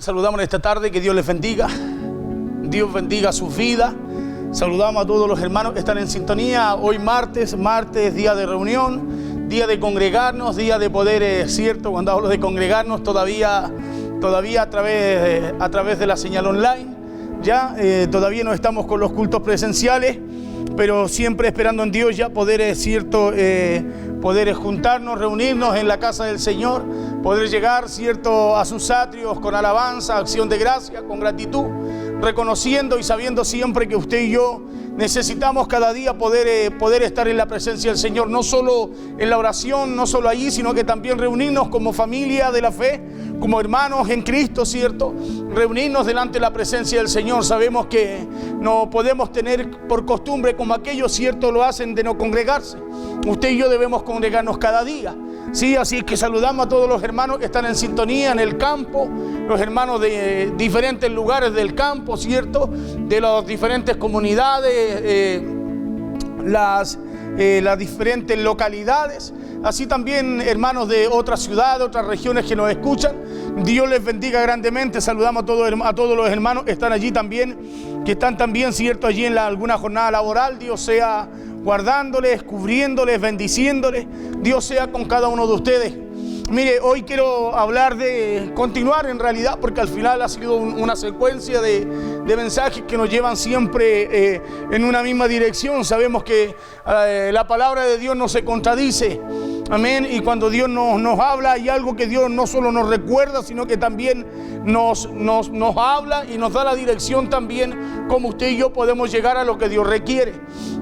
saludamos en esta tarde, que Dios les bendiga. Dios bendiga su vida. Saludamos a todos los hermanos que están en sintonía. Hoy martes, día de reunión, día de congregarnos, día de poder, cierto, cuando hablo de congregarnos, todavía a través de la señal online. Ya, todavía no estamos con los cultos presenciales, pero siempre esperando en Dios ya poder, poder juntarnos, reunirnos en la casa del Señor, poder llegar, cierto, a sus atrios con alabanza, acción de gracia, con gratitud, reconociendo y sabiendo siempre que usted y yo necesitamos cada día poder estar en la presencia del Señor, no solo en la oración, no solo allí, sino que también reunirnos como familia de la fe, como hermanos en Cristo, ¿cierto? Reunirnos delante de la presencia del Señor. Sabemos que no podemos tener por costumbre, como aquellos, ¿cierto?, lo hacen, de no congregarse. Usted y yo debemos congregarnos cada día. Sí, así que saludamos a todos los hermanos que están en sintonía en el campo, los hermanos de diferentes lugares del campo, ¿cierto? De las diferentes comunidades, las diferentes localidades. Así también hermanos de otras ciudades, otras regiones que nos escuchan. Dios les bendiga grandemente. Saludamos a todos los hermanos que están allí también, que están también, ¿cierto?, allí en alguna jornada laboral. Dios sea guardándoles, cubriéndoles, bendiciéndoles. Dios sea con cada uno de ustedes. Mire, hoy quiero hablar continuar en realidad, porque al final ha sido una secuencia de mensajes que nos llevan siempre en una misma dirección. Sabemos que la palabra de Dios no se contradice. Amén. Y cuando Dios nos habla, hay algo que Dios no solo nos recuerda, sino que también nos habla y nos da la dirección también, como usted y yo podemos llegar a lo que Dios requiere.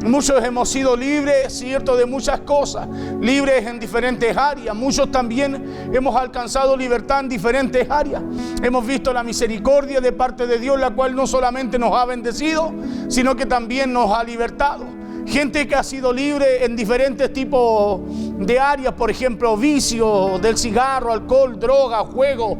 Muchos hemos sido libres, cierto, de muchas cosas, libres en diferentes áreas. Muchos también hemos alcanzado libertad en diferentes áreas. Hemos visto la misericordia de parte de Dios, la cual no solamente nos ha bendecido, sino que también nos ha libertado. Gente que ha sido libre en diferentes tipos de áreas, por ejemplo, vicio del cigarro, alcohol, droga, juego,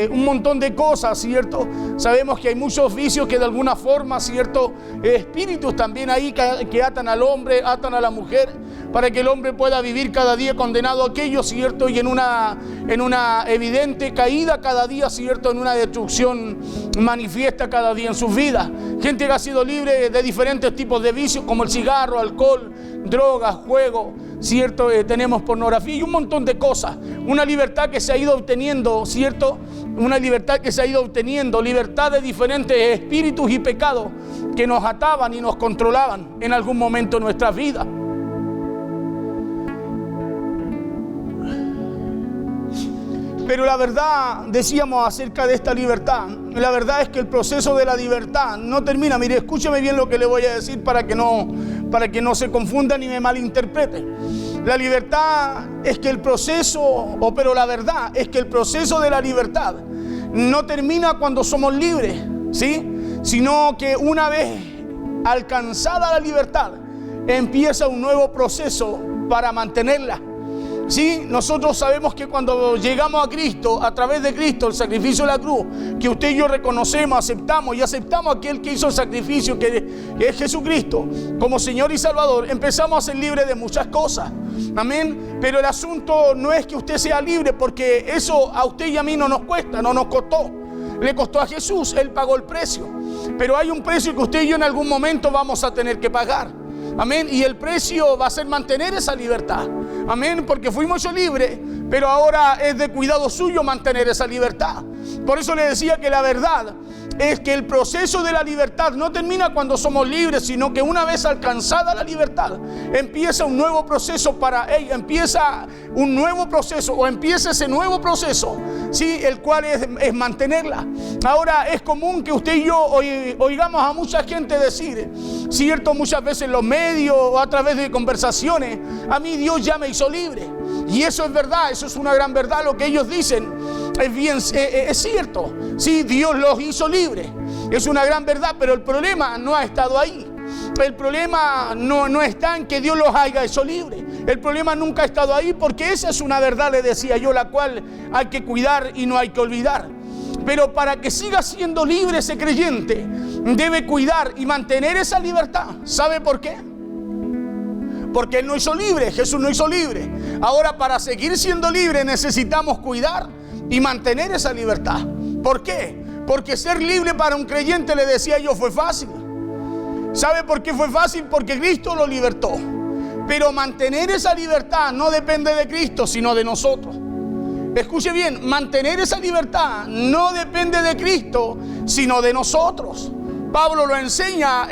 un montón de cosas, ¿cierto? Sabemos que hay muchos vicios que de alguna forma, ¿cierto?, espíritus también ahí que atan al hombre, atan a la mujer, para que el hombre pueda vivir cada día condenado a aquello, ¿cierto? Y en una evidente caída cada día, ¿cierto?, en una destrucción manifiesta cada día en sus vidas. Gente que ha sido libre de diferentes tipos de vicios, como el cigarro, alcohol, drogas, juego, ¿cierto? Tenemos pornografía y un montón de cosas. Una libertad que se ha ido obteniendo, ¿cierto? Una libertad que se ha ido obteniendo, libertad de diferentes espíritus y pecados que nos ataban y nos controlaban en algún momento de nuestras vidas. Pero la verdad, decíamos acerca de esta libertad, la verdad es que el proceso de la libertad no termina. Mire, escúcheme bien lo que le voy a decir para que no se confunda ni me malinterprete. La libertad es que el proceso, pero la verdad es que el proceso de la libertad no termina cuando somos libres, ¿sí? Sino que una vez alcanzada la libertad, empieza un nuevo proceso para mantenerla. Sí, nosotros sabemos que cuando llegamos a Cristo, a través de Cristo, el sacrificio de la cruz, que usted y yo reconocemos, aceptamos a aquel que hizo el sacrificio, que es Jesucristo, como Señor y Salvador, empezamos a ser libres de muchas cosas. Amén. Pero el asunto no es que usted sea libre, porque eso a usted y a mí no nos cuesta, no nos costó. Le costó a Jesús, Él pagó el precio. Pero hay un precio que usted y yo en algún momento vamos a tener que pagar. Amén. Y el precio va a ser mantener esa libertad. Amén. Porque fuimos libres, pero ahora es de cuidado suyo mantener esa libertad. Por eso le decía que la verdad es que el proceso de la libertad no termina cuando somos libres, sino que una vez alcanzada la libertad, empieza un nuevo proceso para ella, empieza un nuevo proceso o empieza ese nuevo proceso, ¿sí? El cual es mantenerla. Ahora es común que usted y yo oigamos a mucha gente decir, cierto, muchas veces en los medios o a través de conversaciones, a mí Dios ya me hizo libre. Y eso es verdad, eso es una gran verdad, lo que ellos dicen es cierto. Sí, Dios los hizo libres, es una gran verdad, pero el problema no ha estado ahí. El problema no está en que Dios los haya hecho libres. El problema nunca ha estado ahí, porque esa es una verdad, le decía yo, la cual hay que cuidar y no hay que olvidar. Pero para que siga siendo libre ese creyente, debe cuidar y mantener esa libertad. ¿Sabe por qué? Porque Él no hizo libre, Jesús no hizo libre. Ahora, para seguir siendo libre necesitamos cuidar y mantener esa libertad. ¿Por qué? Porque ser libre para un creyente, le decía yo, fue fácil. ¿Sabe por qué fue fácil? Porque Cristo lo libertó. Pero mantener esa libertad no depende de Cristo, sino de nosotros. Escuche bien, mantener esa libertad no depende de Cristo, sino de nosotros. Pablo lo enseña,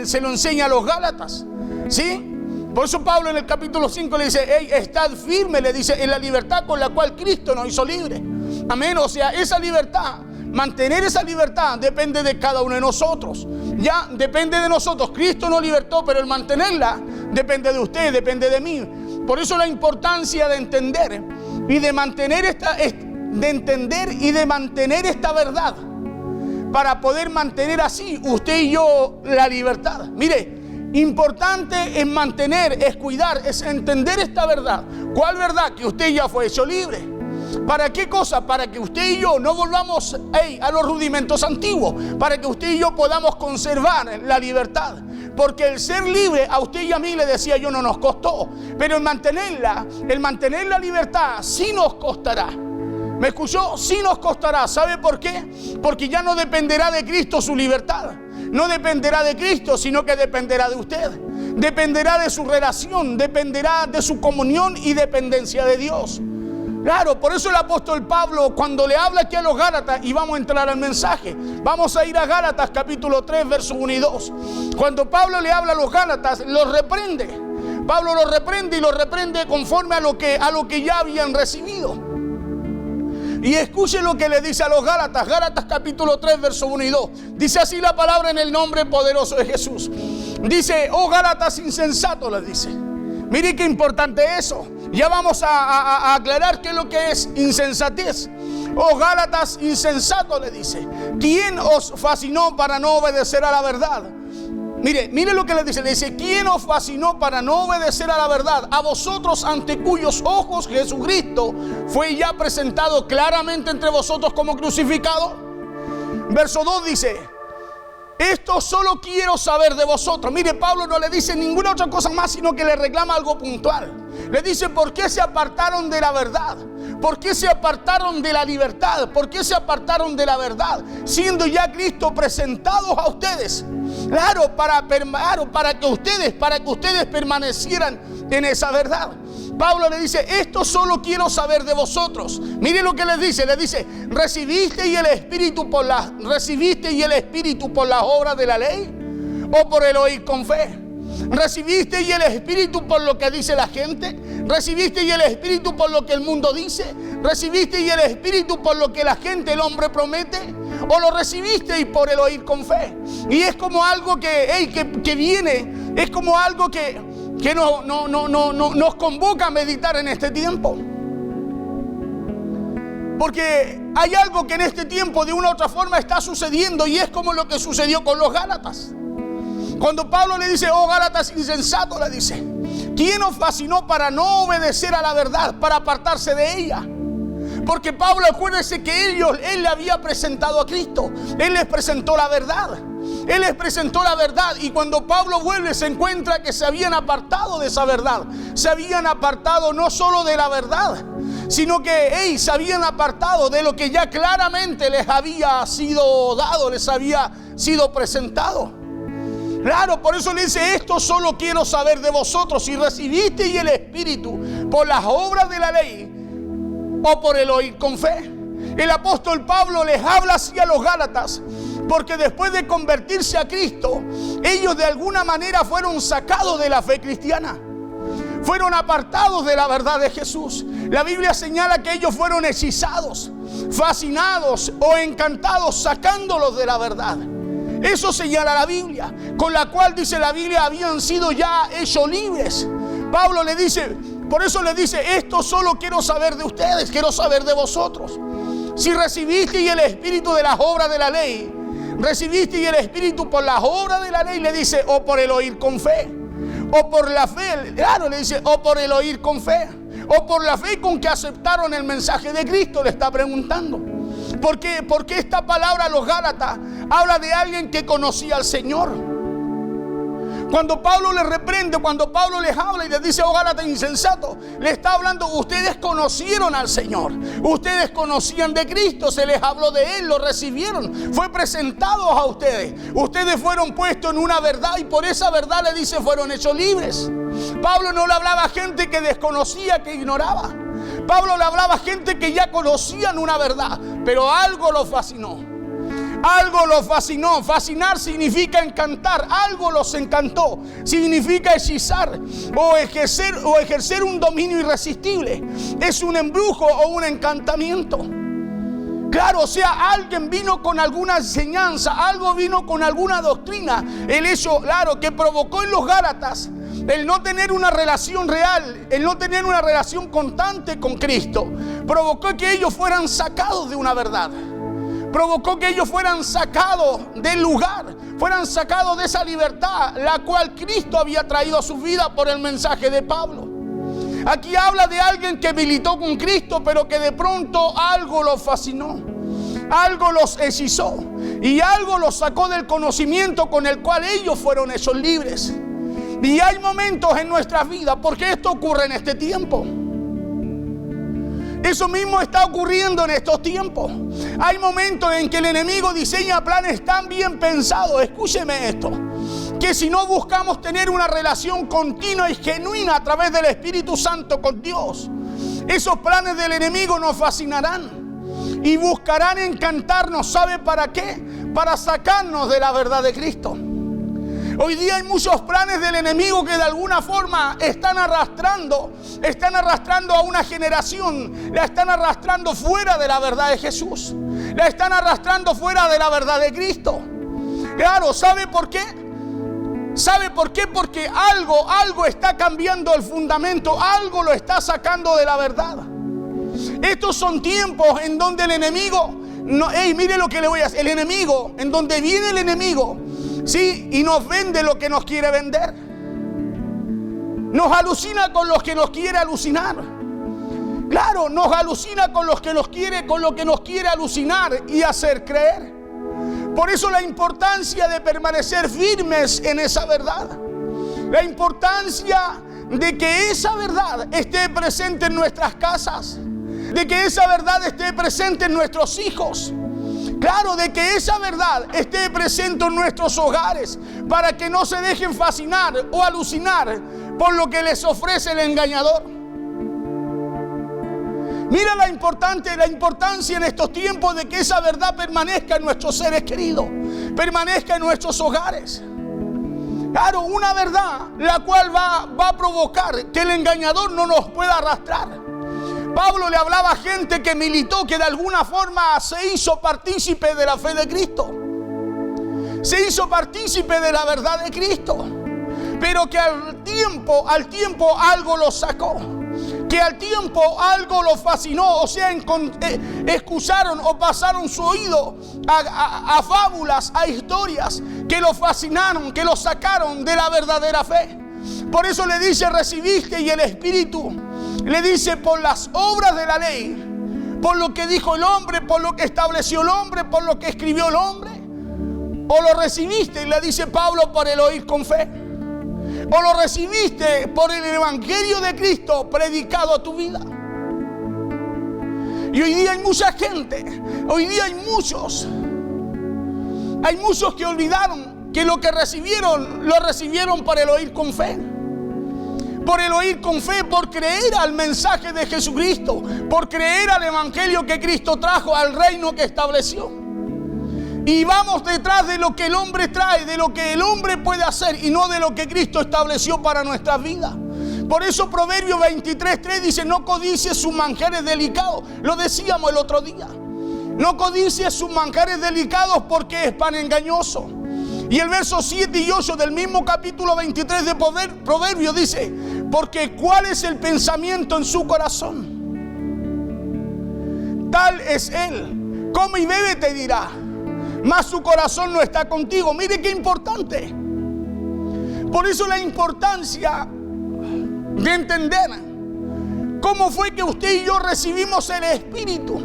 se lo enseña a los Gálatas, ¿sí? Por eso Pablo en el capítulo 5 le dice, hey, estad firme, le dice, en la libertad con la cual Cristo nos hizo libre. Amén, o sea, esa libertad, mantener esa libertad depende de cada uno de nosotros. Ya, depende de nosotros. Cristo nos libertó, pero el mantenerla depende de usted, depende de mí. Por eso la importancia de entender y de mantener esta verdad, para poder mantener así usted y yo la libertad. Mire, importante es mantener, es cuidar, es entender esta verdad. ¿Cuál verdad? Que usted ya fue hecho libre. ¿Para qué cosa? Para que usted y yo no volvamos a los rudimentos antiguos, para que usted y yo podamos conservar la libertad. Porque el ser libre a usted y a mí, le decía yo, no nos costó, pero el mantener la libertad sí nos costará. ¿Me escuchó? Sí nos costará. ¿Sabe por qué? Porque ya no dependerá de Cristo su libertad. No dependerá de Cristo, sino que dependerá de usted. Dependerá de su relación, dependerá de su comunión y dependencia de Dios. Claro, por eso el apóstol Pablo, cuando le habla aquí a los Gálatas, y vamos a entrar al mensaje, vamos a ir a Gálatas capítulo 3, versos 1 y 2. Cuando Pablo le habla a los Gálatas, los reprende. Pablo los reprende y los reprende conforme a lo que ya habían recibido. Y escuche lo que le dice a los Gálatas, Gálatas capítulo 3, versos 1 y 2. Dice así la palabra en el nombre poderoso de Jesús. Dice, oh Gálatas insensatos, les dice. Mire qué importante eso. Ya vamos a aclarar qué es lo que es insensatez. Oh Gálatas insensatos, le dice. ¿Quién os fascinó para no obedecer a la verdad? Mire lo que le dice. Le dice, ¿quién os fascinó para no obedecer a la verdad? A vosotros, ante cuyos ojos Jesucristo fue ya presentado claramente entre vosotros como crucificado. Verso 2 dice, esto solo quiero saber de vosotros. Mire, Pablo no le dice ninguna otra cosa más, sino que le reclama algo puntual. Le dice, ¿por qué se apartaron de la verdad? ¿Por qué se apartaron de la libertad? ¿Por qué se apartaron de la verdad? Siendo ya Cristo presentados a ustedes. Claro, para que ustedes permanecieran en esa verdad. Pablo le dice, esto solo quiero saber de vosotros. Mire lo que le dice, ¿recibiste y el Espíritu por las obras de la ley? ¿O por el oír con fe? ¿Recibiste y el Espíritu por lo que dice la gente? ¿Recibiste y el Espíritu por lo que el mundo dice? ¿Recibiste y el Espíritu por lo que la gente, el hombre promete? ¿O lo recibiste y por el oír con fe? Y es como algo que viene, es como algo que nos convoca a meditar en este tiempo. Porque hay algo que en este tiempo de una u otra forma está sucediendo, y es como lo que sucedió con los Gálatas. Cuando Pablo le dice, oh Gálatas insensatos, le dice, ¿quién os fascinó para no obedecer a la verdad, para apartarse de ella? Porque Pablo, acuérdese que él le había presentado a Cristo. Él les presentó la verdad. Él les presentó la verdad, y cuando Pablo vuelve se encuentra que se habían apartado de esa verdad. Se habían apartado no solo de la verdad, sino que se habían apartado de lo que ya claramente les había sido dado, les había sido presentado. Claro, por eso le dice, esto solo quiero saber de vosotros, si recibisteis el Espíritu por las obras de la ley o por el oír con fe. El apóstol Pablo les habla así a los Gálatas, porque después de convertirse a Cristo, ellos de alguna manera fueron sacados de la fe cristiana. Fueron apartados de la verdad de Jesús. La Biblia señala que ellos fueron hechizados, fascinados o encantados, sacándolos de la verdad. Eso señala la Biblia, con la cual dice la Biblia habían sido ya hechos libres. Pablo le dice, por eso le dice, esto solo quiero saber de ustedes, quiero saber de vosotros. Si recibiste y el Espíritu de las obras de la ley, recibiste y el Espíritu por las obras de la ley, le dice, o por el oír con fe, o por la fe, claro, le dice, o por el oír con fe, o por la fe con que aceptaron el mensaje de Cristo, le está preguntando. ¿Por qué? Porque esta palabra a los Gálatas habla de alguien que conocía al Señor. Cuando Pablo les reprende, cuando Pablo les habla y les dice, oh Gálatas insensatos, le está hablando, ustedes conocieron al Señor, ustedes conocían de Cristo, se les habló de Él, lo recibieron, fue presentado a ustedes, ustedes fueron puestos en una verdad y por esa verdad, le dice, fueron hechos libres. Pablo no le hablaba a gente que desconocía, que ignoraba. Pablo le hablaba a gente que ya conocían una verdad, pero algo los fascinó. Algo los fascinó. Fascinar significa encantar. Algo los encantó. Significa hechizar o ejercer un dominio irresistible. Es un embrujo o un encantamiento. Claro, o sea, alguien vino con alguna enseñanza, algo vino con alguna doctrina. El hecho, claro, que provocó en los Gálatas el no tener una relación real, el no tener una relación constante con Cristo, provocó que ellos fueran sacados de una verdad. Provocó que ellos fueran sacados del lugar, fueran sacados de esa libertad, la cual Cristo había traído a su vida por el mensaje de Pablo. Aquí habla de alguien que militó con Cristo, pero que de pronto algo los fascinó, algo los hechizó y algo los sacó del conocimiento con el cual ellos fueron hechos libres. Y hay momentos en nuestras vidas, porque esto ocurre en este tiempo. Eso mismo está ocurriendo en estos tiempos. Hay momentos en que el enemigo diseña planes tan bien pensados, escúcheme esto, que si no buscamos tener una relación continua y genuina a través del Espíritu Santo con Dios, esos planes del enemigo nos fascinarán y buscarán encantarnos. ¿Sabe para qué? Para sacarnos de la verdad de Cristo. Hoy día hay muchos planes del enemigo que de alguna forma están arrastrando a una generación, la están arrastrando fuera de la verdad de Jesús, la están arrastrando fuera de la verdad de Cristo. Claro, ¿sabe por qué? ¿Sabe por qué? Porque algo está cambiando el fundamento, algo lo está sacando de la verdad. Estos son tiempos en donde el enemigo, mire lo que le voy a hacer, el enemigo, en donde viene el enemigo, sí, y nos vende lo que nos quiere vender. Nos alucina con los que nos quiere alucinar. Claro, nos alucina con lo que nos quiere alucinar y hacer creer. Por eso la importancia de permanecer firmes en esa verdad. La importancia de que esa verdad esté presente en nuestras casas, de que esa verdad esté presente en nuestros hijos. Claro, de que esa verdad esté presente en nuestros hogares, para que no se dejen fascinar o alucinar por lo que les ofrece el engañador. Mira la importancia en estos tiempos de que esa verdad permanezca en nuestros seres queridos, permanezca en nuestros hogares. Claro, una verdad la cual va a provocar que el engañador no nos pueda arrastrar. Pablo le hablaba a gente que militó, que de alguna forma se hizo partícipe de la fe de Cristo, se hizo partícipe de la verdad de Cristo, pero que al tiempo algo lo sacó, que al tiempo algo lo fascinó, o sea, escucharon o pasaron su oído a fábulas, a historias que lo fascinaron, que lo sacaron de la verdadera fe. Por eso le dice, recibiste, y el Espíritu le dice, por las obras de la ley, por lo que dijo el hombre, por lo que estableció el hombre, por lo que escribió el hombre, o lo recibiste, y le dice Pablo, por el oír con fe, o lo recibiste por el evangelio de Cristo predicado a tu vida. Y hoy día hay mucha gente, hoy día hay muchos que olvidaron que lo que recibieron, lo recibieron por el oír con fe. Por el oír con fe, por creer al mensaje de Jesucristo, por creer al evangelio que Cristo trajo, al reino que estableció. Y vamos detrás de lo que el hombre trae, de lo que el hombre puede hacer, y no de lo que Cristo estableció para nuestras vidas. Por eso Proverbios 23:3 dice, no codicies sus manjares delicados. Lo decíamos el otro día. No codicies sus manjares delicados, porque es pan engañoso. Y el verso 7 y 8 del mismo capítulo 23 de Proverbios dice, porque ¿cuál es el pensamiento en su corazón? Tal es él. Come y bebe, te dirá, mas su corazón no está contigo. Mire qué importante. Por eso la importancia de entender cómo fue que usted y yo recibimos el Espíritu.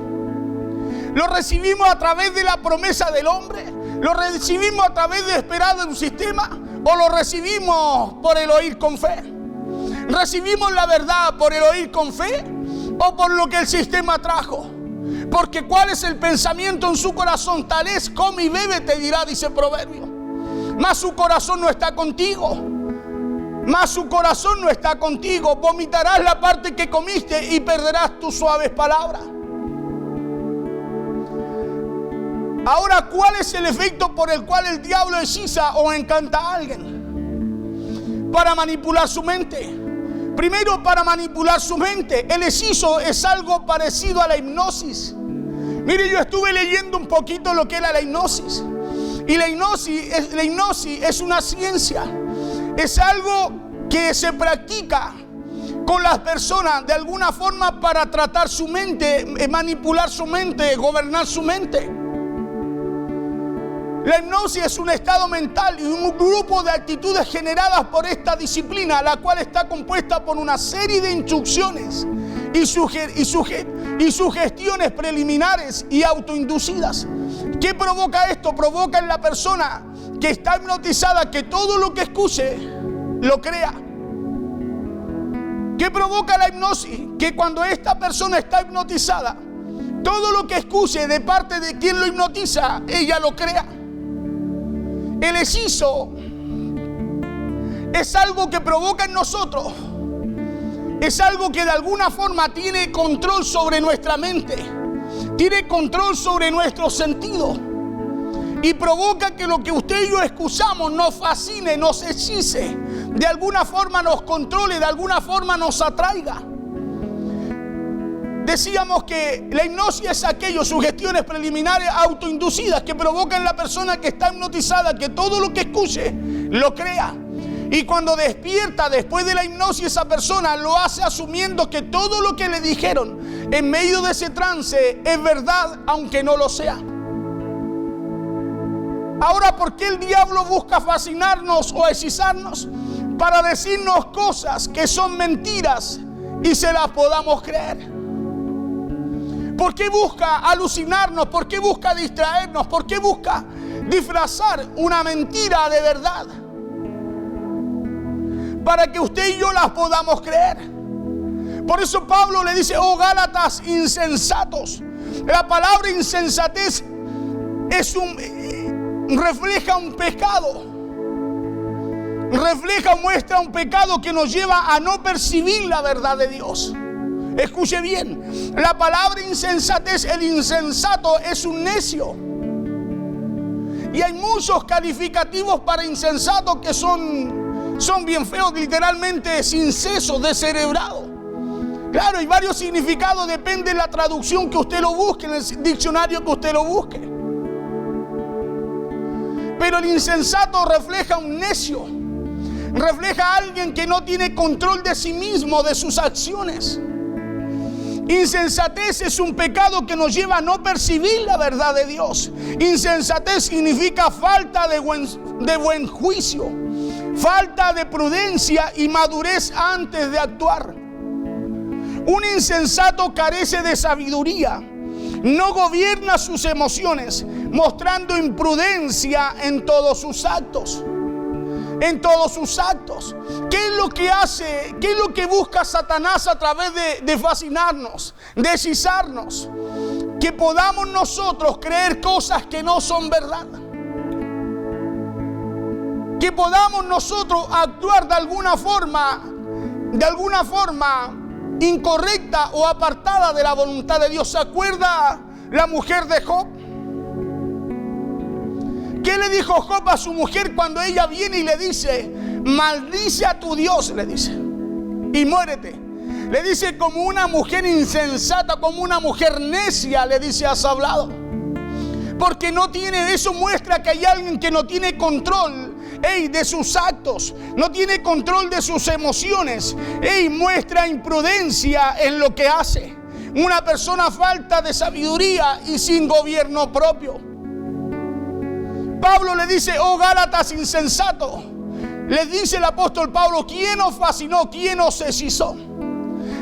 Lo recibimos a través de la promesa del hombre, lo recibimos a través de esperar de un sistema, o lo recibimos por el oír con fe? ¿Recibimos la verdad por el oír con fe o por lo que el sistema trajo? Porque ¿cuál es el pensamiento en su corazón? Tal es, come y bebe, te dirá, dice Proverbio. Mas su corazón no está contigo. Mas su corazón no está contigo. Vomitarás la parte que comiste y perderás tus suaves palabras. Ahora, ¿cuál es el efecto por el cual el diablo hechiza o encanta a alguien? Para manipular su mente. Primero, para manipular su mente. El hechizo es algo parecido a la hipnosis. Mire, yo estuve leyendo un poquito lo que era la hipnosis. Y la hipnosis es una ciencia. Es algo que se practica con las personas de alguna forma para tratar su mente, manipular su mente, gobernar su mente. La hipnosis es un estado mental y un grupo de actitudes generadas por esta disciplina, la cual está compuesta por una serie de instrucciones y sugestiones preliminares y autoinducidas. ¿Qué provoca esto? Provoca en la persona que está hipnotizada que todo lo que escuche lo crea. ¿Qué provoca la hipnosis? Que cuando esta persona está hipnotizada, todo lo que escuche de parte de quien lo hipnotiza, ella lo crea. El hechizo es algo que provoca en nosotros. Es algo que de alguna forma tiene control sobre nuestra mente. Tiene control sobre nuestros sentidos. Y provoca que lo que usted y yo escuchamos nos fascine, nos hechice. De alguna forma nos controle, de alguna forma nos atraiga. Decíamos que la hipnosis es aquello, sugestiones preliminares autoinducidas que provocan en la persona que está hipnotizada que todo lo que escuche lo crea. Y cuando despierta después de la hipnosis, esa persona lo hace asumiendo que todo lo que le dijeron en medio de ese trance es verdad, aunque no lo sea. Ahora, ¿por qué el diablo busca fascinarnos o hechizarnos? Para decirnos cosas que son mentiras y se las podamos creer. ¿Por qué busca alucinarnos? ¿Por qué busca distraernos? ¿Por qué busca disfrazar una mentira de verdad? Para que usted y yo las podamos creer. Por eso Pablo le dice, oh Gálatas insensatos. La palabra insensatez refleja un pecado. Muestra un pecado que nos lleva a no percibir la verdad de Dios. Escuche bien, la palabra insensatez, el insensato es un necio. Y hay muchos calificativos para insensato que son bien feos, literalmente sin seso, descerebrado. Claro, hay varios significados, depende de la traducción que usted lo busque, en el diccionario que usted lo busque. Pero el insensato refleja un necio, refleja a alguien que no tiene control de sí mismo, de sus acciones. Insensatez es un pecado que nos lleva a no percibir la verdad de Dios. Insensatez significa falta de buen juicio, falta de prudencia y madurez antes de actuar. Un insensato carece de sabiduría, no gobierna sus emociones, mostrando imprudencia en todos sus actos. En todos sus actos. ¿Qué es lo que hace? ¿Qué es lo que busca Satanás a través de fascinarnos, de hechizarnos? Que podamos nosotros creer cosas que no son verdad. Que podamos nosotros actuar de alguna forma incorrecta o apartada de la voluntad de Dios. ¿Se acuerda la mujer de Job? ¿Qué le dijo Job a su mujer cuando ella viene y le dice, maldice a tu Dios, le dice, y muérete? Le dice, como una mujer insensata, como una mujer necia, le dice, has hablado. Porque no tiene, eso muestra que hay alguien que no tiene control de sus actos, no tiene control de sus emociones, muestra imprudencia en lo que hace. Una persona falta de sabiduría y sin gobierno propio. Pablo le dice, oh Gálatas insensato. Le dice el apóstol Pablo, ¿quién os fascinó? ¿Quién os hechizó?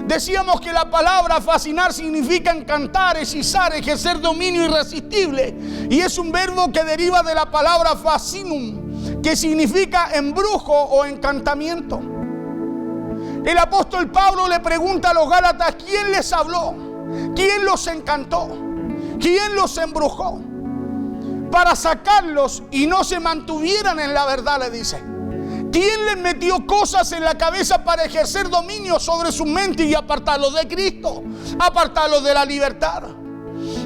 Decíamos que la palabra fascinar significa encantar, hechizar, ejercer dominio irresistible. Y es un verbo que deriva de la palabra fascinum, que significa embrujo o encantamiento. El apóstol Pablo le pregunta a los Gálatas: ¿quién les habló? ¿Quién los encantó? ¿Quién los embrujó? Para sacarlos y no se mantuvieran en la verdad, le dice. ¿Quién les metió cosas en la cabeza para ejercer dominio sobre su mente y apartarlos de Cristo? Apartarlos de la libertad.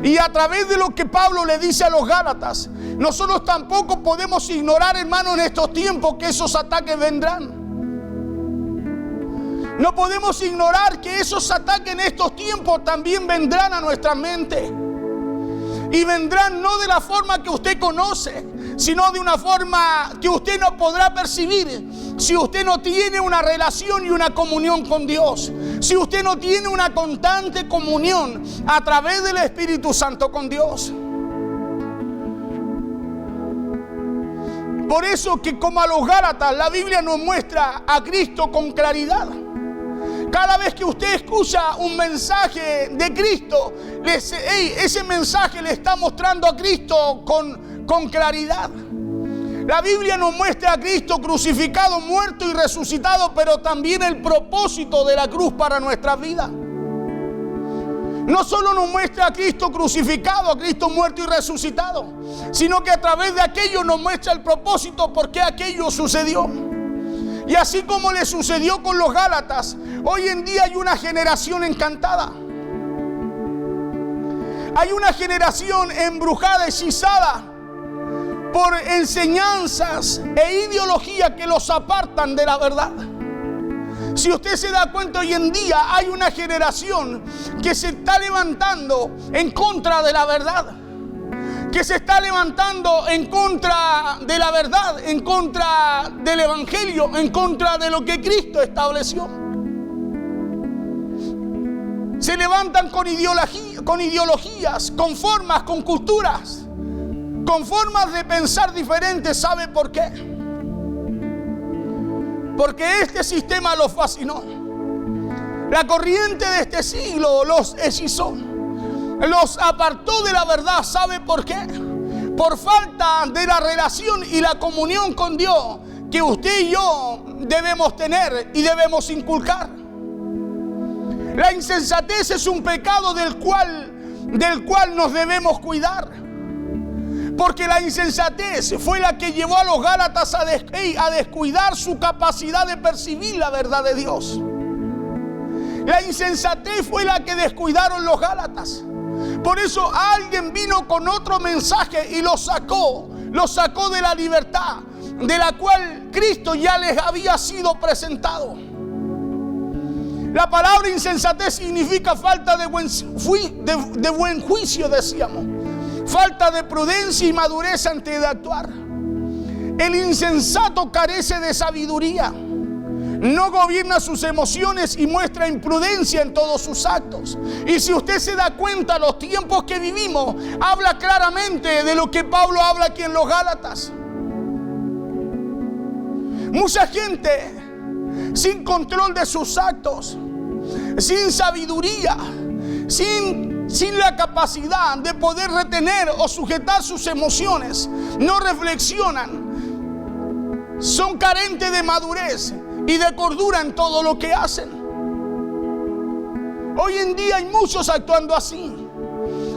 Y a través de lo que Pablo le dice a los Gálatas, nosotros tampoco podemos ignorar, hermano, en estos tiempos que esos ataques vendrán. No podemos ignorar que esos ataques en estos tiempos también vendrán a nuestra mente. Y vendrán no de la forma que usted conoce, sino de una forma que usted no podrá percibir si usted no tiene una relación y una comunión con Dios. Si usted no tiene una constante comunión a través del Espíritu Santo con Dios. Por eso que, como a los Gálatas, la Biblia nos muestra a Cristo con claridad. Cada vez que usted escucha un mensaje de Cristo, ese mensaje le está mostrando a Cristo con claridad. La Biblia nos muestra a Cristo crucificado, muerto y resucitado, pero también el propósito de la cruz para nuestra vida. No solo nos muestra a Cristo crucificado, a Cristo muerto y resucitado, sino que a través de aquello nos muestra el propósito por qué aquello sucedió. Y así como le sucedió con los Gálatas, hoy en día hay una generación encantada. Hay una generación embrujada, hechizada por enseñanzas e ideologías que los apartan de la verdad. Si usted se da cuenta, hoy en día hay una generación que se está levantando en contra de la verdad, que se está levantando en contra de la verdad, en contra del Evangelio, en contra de lo que Cristo estableció. Se levantan con ideologías, con formas, con culturas, con formas de pensar diferentes. ¿Sabe por qué? Porque este sistema los fascinó. La corriente de este siglo los hechizó, los apartó de la verdad. ¿Sabe por qué? Por falta de la relación y la comunión con Dios que usted y yo debemos tener y debemos inculcar. La insensatez es un pecado del cual nos debemos cuidar. Porque la insensatez fue la que llevó a los Gálatas a descuidar su capacidad de percibir la verdad de Dios. La insensatez fue la que descuidaron los Gálatas. Por eso alguien vino con otro mensaje y los sacó de la libertad de la cual Cristo ya les había sido presentado. La palabra insensatez significa falta de buen juicio, decíamos. Falta de prudencia y madurez antes de actuar. El insensato carece de sabiduría. No gobierna sus emociones y muestra imprudencia en todos sus actos. Y si usted se da cuenta, los tiempos que vivimos habla claramente de lo que Pablo habla aquí en los Gálatas. Mucha gente sin control de sus actos, sin sabiduría, sin la capacidad de poder retener o sujetar sus emociones, no reflexionan, son carentes de madurez y de cordura en todo lo que hacen. Hoy en día hay muchos actuando así,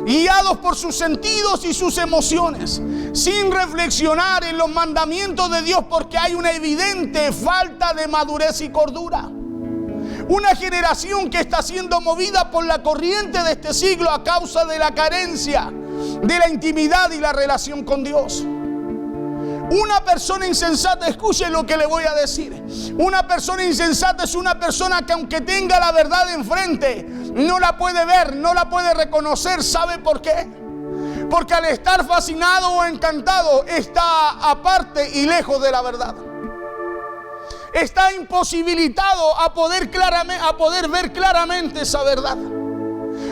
guiados por sus sentidos y sus emociones, sin reflexionar en los mandamientos de Dios, porque hay una evidente falta de madurez y cordura. Una generación que está siendo movida por la corriente de este siglo a causa de la carencia de la intimidad y la relación con Dios. Una persona insensata, escuche lo que le voy a decir. Una persona insensata es una persona que, aunque tenga la verdad enfrente, no la puede ver, no la puede reconocer. ¿Sabe por qué? Porque al estar fascinado o encantado, está aparte y lejos de la verdad. Está imposibilitado a poder ver claramente esa verdad.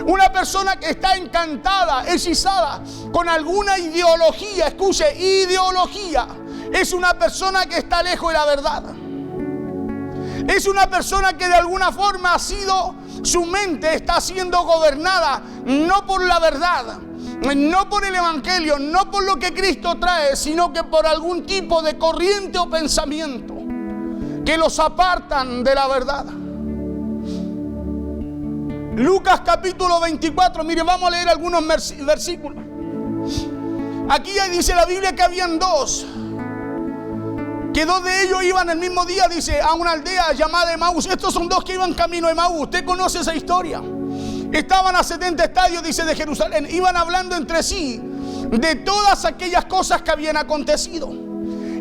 Una persona que está encantada, hechizada con alguna ideología, escuche, ideología, es una persona que está lejos de la verdad. Es una persona que de alguna forma su mente está siendo gobernada no por la verdad, no por el evangelio, no por lo que Cristo trae, sino que por algún tipo de corriente o pensamiento que los apartan de la verdad. Lucas capítulo 24, mire, vamos a leer algunos versículos. Aquí dice la Biblia que habían dos, que dos de ellos iban el mismo día, dice, a una aldea llamada Emaús. Estos son dos que iban camino a Emaús. Usted conoce esa historia. Estaban a 70 estadios, dice, de Jerusalén. Iban hablando entre sí de todas aquellas cosas que habían acontecido.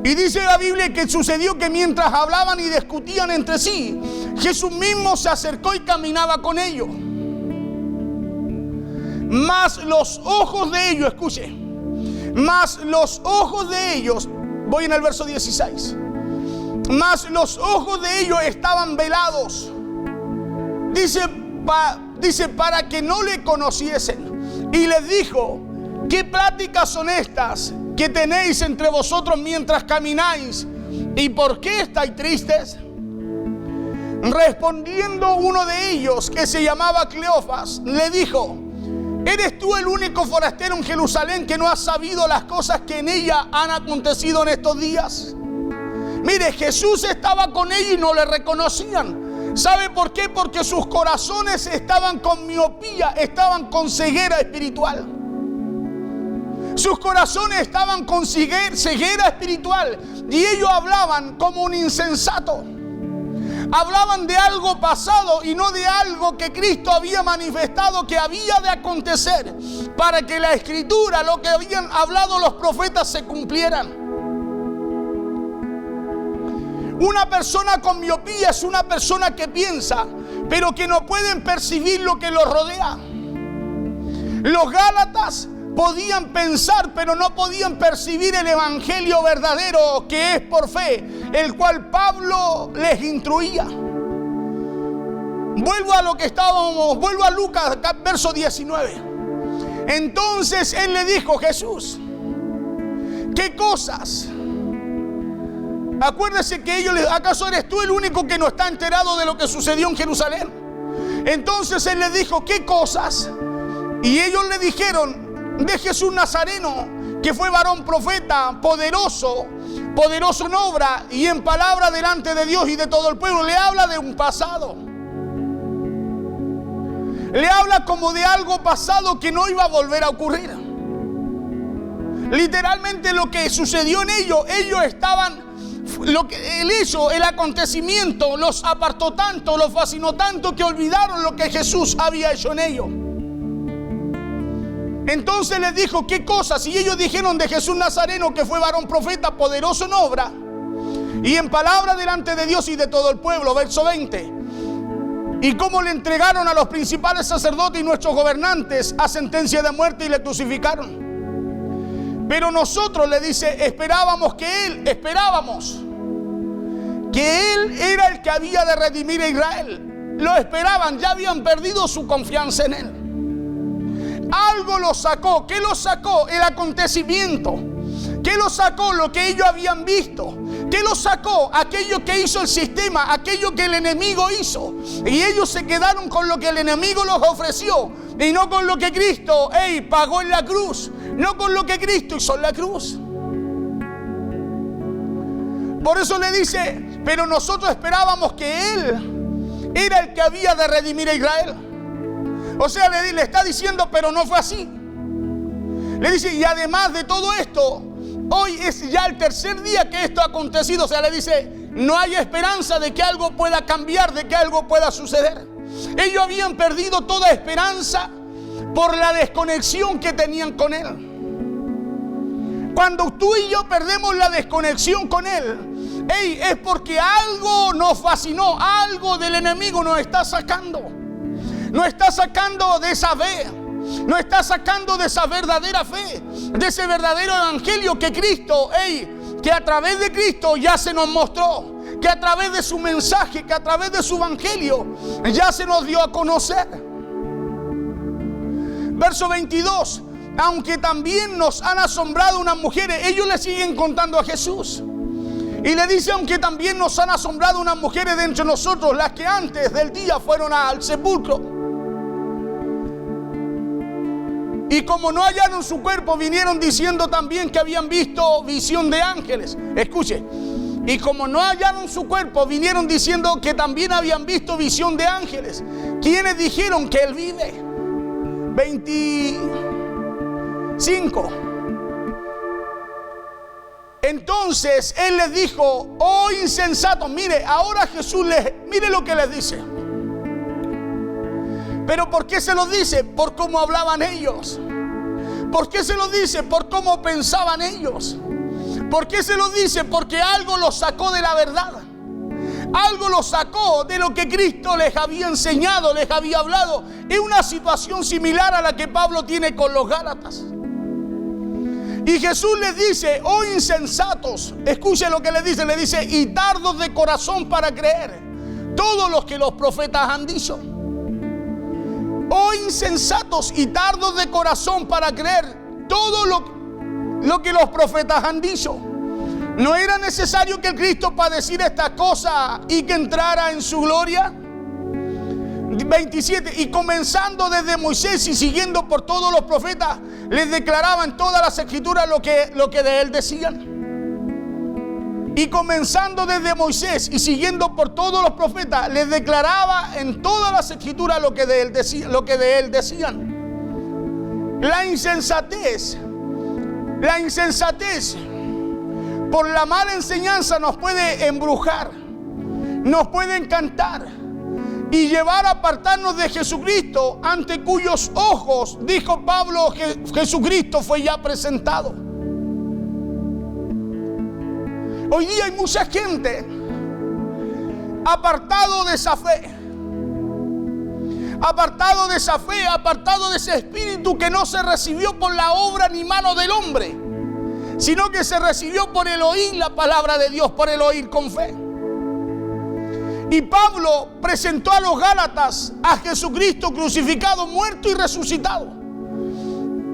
Y dice la Biblia que sucedió que mientras hablaban y discutían entre sí, Jesús mismo se acercó y caminaba con ellos. Mas los ojos de ellos, escuche, mas los ojos de ellos, voy en el verso 16, mas los ojos de ellos estaban velados. Dice para que no le conociesen. Y les dijo: ¿qué pláticas son estas que tenéis entre vosotros mientras camináis? ¿Y por qué estáis tristes? Respondiendo uno de ellos, que se llamaba Cleofas, le dijo: ¿eres tú el único forastero en Jerusalén que no has sabido las cosas que en ella han acontecido en estos días? Mire, Jesús estaba con ellos y no le reconocían. ¿Sabe por qué? Porque sus corazones estaban con miopía, estaban con ceguera espiritual. Sus corazones estaban con ceguera espiritual. Y ellos hablaban como un insensato. Hablaban de algo pasado y no de algo que Cristo había manifestado que había de acontecer, para que la Escritura, lo que habían hablado los profetas, se cumplieran. Una persona con miopía es una persona que piensa, pero que no pueden percibir lo que los rodea. Los Gálatas podían pensar, pero no podían percibir el evangelio verdadero, que es por fe, el cual Pablo les instruía. Vuelvo a lo que estábamos, vuelvo a Lucas, verso 19. Entonces él le dijo, Jesús, ¿qué cosas? Acuérdese que ellos, ¿acaso eres tú el único que no está enterado de lo que sucedió en Jerusalén? Entonces él le dijo, ¿qué cosas? Y ellos le dijeron de Jesús Nazareno, que fue varón profeta, poderoso en obra y en palabra delante de Dios y de todo el pueblo. Le habla de un pasado. Le habla como de algo pasado que no iba a volver a ocurrir. Literalmente lo que sucedió en ellos estaban... Lo que él hizo, el acontecimiento, los apartó tanto, los fascinó tanto, que olvidaron lo que Jesús había hecho en ellos. Entonces les dijo, ¿qué cosas? Y ellos dijeron de Jesús Nazareno, que fue varón profeta, poderoso en obra y en palabra delante de Dios y de todo el pueblo. Verso 20. Y cómo le entregaron a los principales sacerdotes y nuestros gobernantes a sentencia de muerte y le crucificaron. Pero nosotros, le dice, esperábamos que Él era el que había de redimir a Israel. Lo esperaban, ya habían perdido su confianza en Él. Algo lo sacó. ¿Qué lo sacó? El acontecimiento. ¿Qué lo sacó? Lo que ellos habían visto. ¿Qué lo sacó? Aquello que hizo el sistema, aquello que el enemigo hizo. Y ellos se quedaron con lo que el enemigo los ofreció y no con lo que Cristo pagó en la cruz. No con lo que Cristo hizo en la cruz. Por eso le dice, pero nosotros esperábamos que Él era el que había de redimir a Israel. O sea, le está diciendo, pero no fue así. Le dice, y además de todo esto, hoy es ya el tercer día que esto ha acontecido. O sea, le dice, no hay esperanza de que algo pueda cambiar, de que algo pueda suceder. Ellos habían perdido toda esperanza por la desconexión que tenían con Él. Cuando tú y yo perdemos la desconexión con Él, es porque algo nos fascinó, algo del enemigo nos está sacando. Nos está sacando de esa fe, nos está sacando de esa verdadera fe, de ese verdadero evangelio que Cristo, que a través de Cristo ya se nos mostró, que a través de su mensaje, que a través de su evangelio ya se nos dio a conocer. Verso 22. Aunque también nos han asombrado unas mujeres. Ellos le siguen contando a Jesús y le dice, aunque también nos han asombrado unas mujeres de entre nosotros, las que antes del día fueron al sepulcro Y como no hallaron su cuerpo, vinieron diciendo también que habían visto visión de ángeles. Escuche. Y como no hallaron su cuerpo, vinieron diciendo que también habían visto visión de ángeles, quienes dijeron que él vive. 25. Entonces él les dijo: oh insensatos, mire, ahora Jesús mire lo que les dice. ¿Pero por qué se lo dice? Por cómo hablaban ellos. ¿Por qué se lo dice? Por cómo pensaban ellos. ¿Por qué se lo dice? Porque algo los sacó de la verdad. Algo los sacó de lo que Cristo les había enseñado, les había hablado. Es una situación similar a la que Pablo tiene con los Gálatas. Y Jesús les dice: oh insensatos, escuchen lo que les dice, y tardos de corazón para creer todo lo que los profetas han dicho. Oh insensatos y tardos de corazón para creer todo lo que los profetas han dicho. ¿No era necesario que el Cristo padeciera esta cosa y que entrara en su gloria? 27. Y comenzando desde Moisés y siguiendo por todos los profetas, les declaraba en todas las escrituras lo que de él decían. Y comenzando desde Moisés y siguiendo por todos los profetas, les declaraba en todas las escrituras lo que de él decían. La insensatez por la mala enseñanza nos puede embrujar, nos puede encantar y llevar a apartarnos de Jesucristo, ante cuyos ojos, dijo Pablo, Jesucristo fue ya presentado. Hoy día hay mucha gente apartado de esa fe, apartado de ese espíritu que no se recibió por la obra ni mano del hombre, sino que se recibió por el oír la palabra de Dios, por el oír con fe. Y Pablo presentó a los Gálatas a Jesucristo crucificado, muerto y resucitado.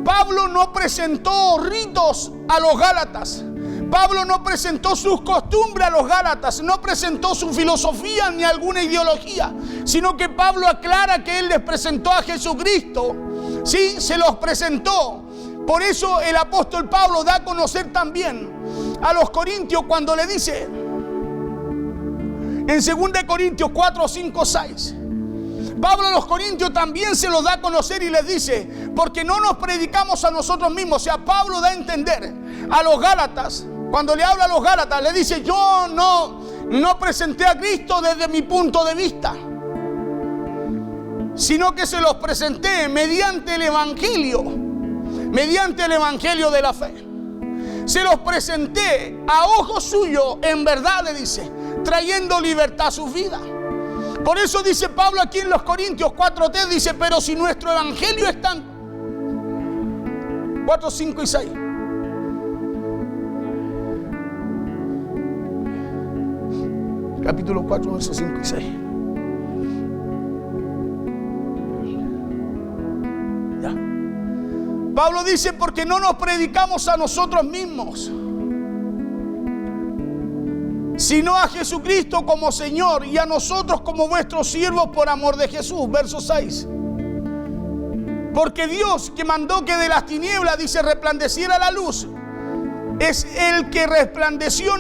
Pablo no presentó ritos a los Gálatas. Pablo no presentó sus costumbres a los Gálatas, no presentó su filosofía ni alguna ideología, sino que Pablo aclara que él les presentó a Jesucristo. Sí, se los presentó. Por eso el apóstol Pablo da a conocer también a los corintios cuando le dice en 2 Corintios 4, 5, 6. Pablo a los corintios también se los da a conocer y les dice: porque no nos predicamos a nosotros mismos. O sea, Pablo da a entender a los Gálatas, cuando le habla a los Gálatas, le dice: yo no presenté a Cristo desde mi punto de vista, sino que se los presenté mediante el evangelio de la fe. Se los presenté a ojos suyos, en verdad, le dice, trayendo libertad a sus vidas. Por eso dice Pablo aquí en los Corintios 4:3, dice: pero si nuestro evangelio está en 4, 5 y 6. Capítulo 4, versos 5 y 6. Ya. Pablo dice: porque no nos predicamos a nosotros mismos, sino a Jesucristo como Señor, y a nosotros como vuestros siervos por amor de Jesús. Verso 6. Porque Dios, que mandó que de las tinieblas, dice, resplandeciera la luz, es el que resplandeció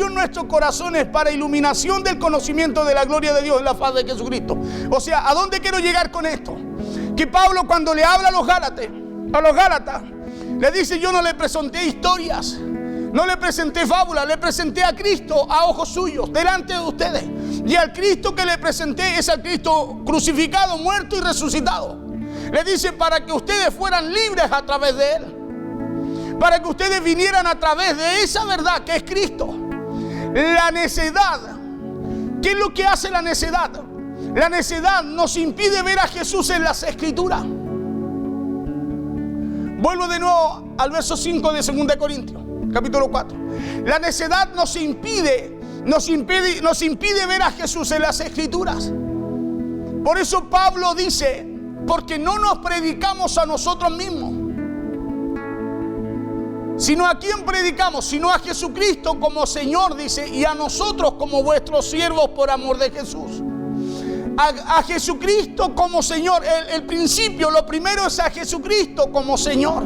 en nuestros corazones para iluminación del conocimiento de la gloria de Dios en la faz de Jesucristo. O sea, ¿a dónde quiero llegar con esto? Que Pablo, cuando le habla a los Gálatas, le dice: yo no le presenté historias, no le presenté fábulas, le presenté a Cristo a ojos suyos, delante de ustedes. Y al Cristo que le presenté es al Cristo crucificado, muerto y resucitado. Le dice: para que ustedes fueran libres a través de Él, para que ustedes vinieran a través de esa verdad que es Cristo. La necedad, ¿qué es lo que hace la necedad? La necedad nos impide ver a Jesús en las Escrituras. Vuelvo de nuevo al verso 5 de 2 Corintios, capítulo 4. La necedad nos impide ver a Jesús en las Escrituras. Por eso Pablo dice: porque no nos predicamos a nosotros mismos, sino a quién predicamos, sino a Jesucristo como Señor, dice, y a nosotros como vuestros siervos por amor de Jesús. a Jesucristo como Señor. El principio, lo primero es a Jesucristo como Señor.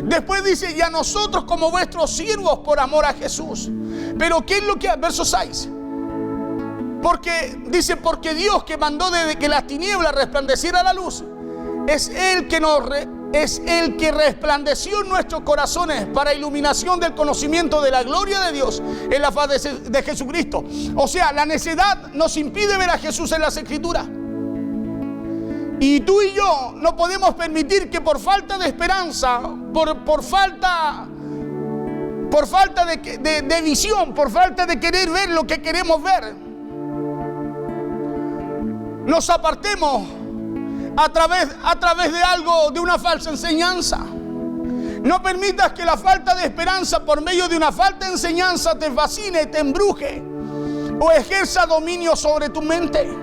Después dice, y a nosotros como vuestros siervos por amor a Jesús. Pero ¿qué es lo que? Verso 6. Porque dice, porque Dios que mandó desde que las tinieblas resplandeciera la luz, es el que resplandeció en nuestros corazones para iluminación del conocimiento de la gloria de Dios en la faz de Jesucristo. O sea, la necedad nos impide ver a Jesús en las Escrituras. Y tú y yo no podemos permitir que por falta de esperanza, por falta de visión, por falta de querer ver lo que queremos ver, nos apartemos a través de algo, de una falsa enseñanza. No permitas que la falta de esperanza por medio de una falta de enseñanza te fascine, te embruje o ejerza dominio sobre tu mente.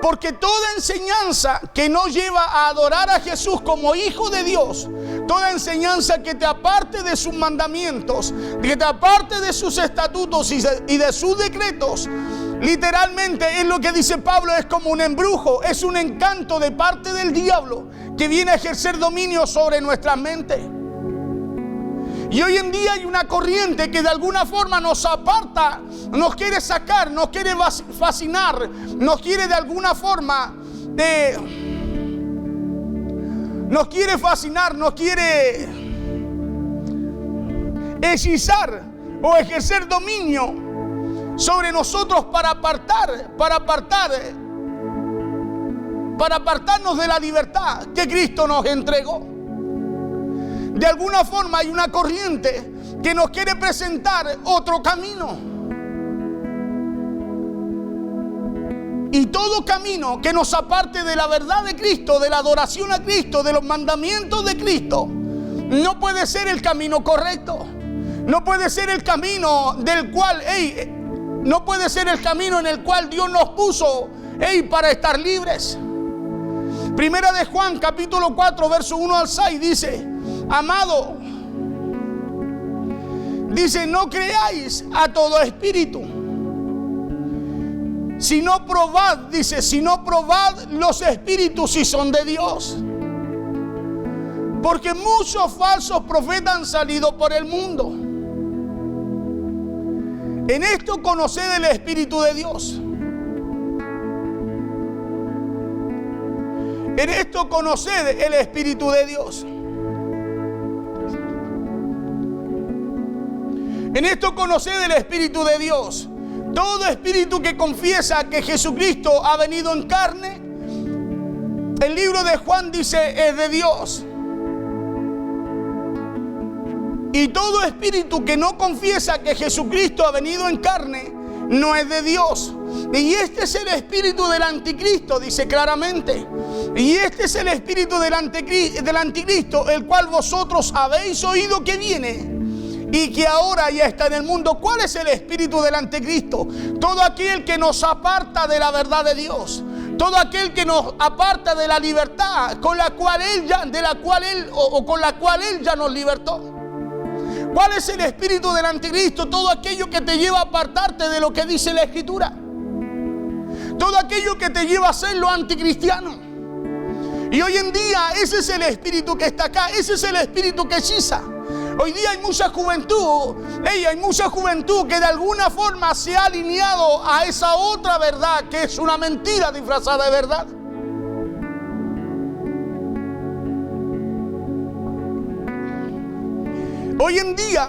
Porque toda enseñanza que no lleva a adorar a Jesús como Hijo de Dios, toda enseñanza que te aparte de sus mandamientos, que te aparte de sus estatutos y de sus decretos, literalmente es lo que dice Pablo, es como un embrujo, es un encanto de parte del diablo que viene a ejercer dominio sobre nuestra mente. Y hoy en día hay una corriente que de alguna forma nos aparta, nos quiere sacar, nos quiere fascinar, nos quiere de alguna forma nos quiere fascinar, nos quiere hechizar o ejercer dominio sobre nosotros para apartarnos de la libertad que Cristo nos entregó. De alguna forma hay una corriente que nos quiere presentar otro camino. Y todo camino que nos aparte de la verdad de Cristo, de la adoración a Cristo, de los mandamientos de Cristo, no puede ser el camino correcto. No puede ser el camino del cual, no puede ser el camino en el cual Dios nos puso, para estar libres. Primera de Juan, capítulo 4, verso 1 al 6, dice: amado, dice, no creáis a todo espíritu, sino probad, dice, sino probad los espíritus si son de Dios. Porque muchos falsos profetas han salido por el mundo. En esto conoced el Espíritu de Dios. En esto conoced el Espíritu de Dios. En esto conoced el Espíritu de Dios. Todo espíritu que confiesa que Jesucristo ha venido en carne, el libro de Juan dice, es de Dios. Y todo espíritu que no confiesa que Jesucristo ha venido en carne, no es de Dios. Y este es el espíritu del anticristo, dice claramente. Y este es el espíritu del anticristo, el cual vosotros habéis oído que viene y que ahora ya está en el mundo. ¿Cuál es el espíritu del anticristo? Todo aquel que nos aparta de la verdad de Dios. Todo aquel que nos aparta de la libertad con la cual Él ya nos libertó. ¿Cuál es el espíritu del anticristo? Todo aquello que te lleva a apartarte de lo que dice la Escritura. Todo aquello que te lleva a ser lo anticristiano. Y hoy en día ese es el espíritu que está acá. Ese es el espíritu que hechiza. Hoy día hay mucha juventud que de alguna forma se ha alineado a esa otra verdad que es una mentira disfrazada de verdad. Hoy en día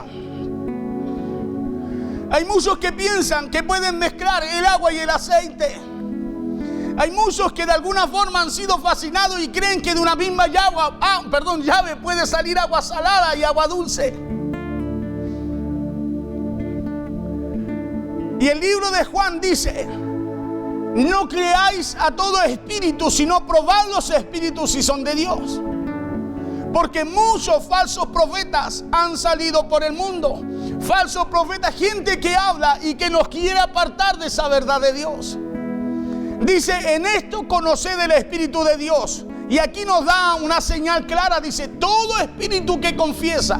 hay muchos que piensan que pueden mezclar el agua y el aceite. Hay muchos que de alguna forma han sido fascinados y creen que de una misma llave puede salir agua salada y agua dulce. Y el libro de Juan dice: no creáis a todo espíritu, sino probad los espíritus si son de Dios. Porque muchos falsos profetas han salido por el mundo. Falsos profetas, gente que habla y que nos quiere apartar de esa verdad de Dios. Dice, en esto conoced el Espíritu de Dios. Y aquí nos da una señal clara. Dice, todo espíritu que confiesa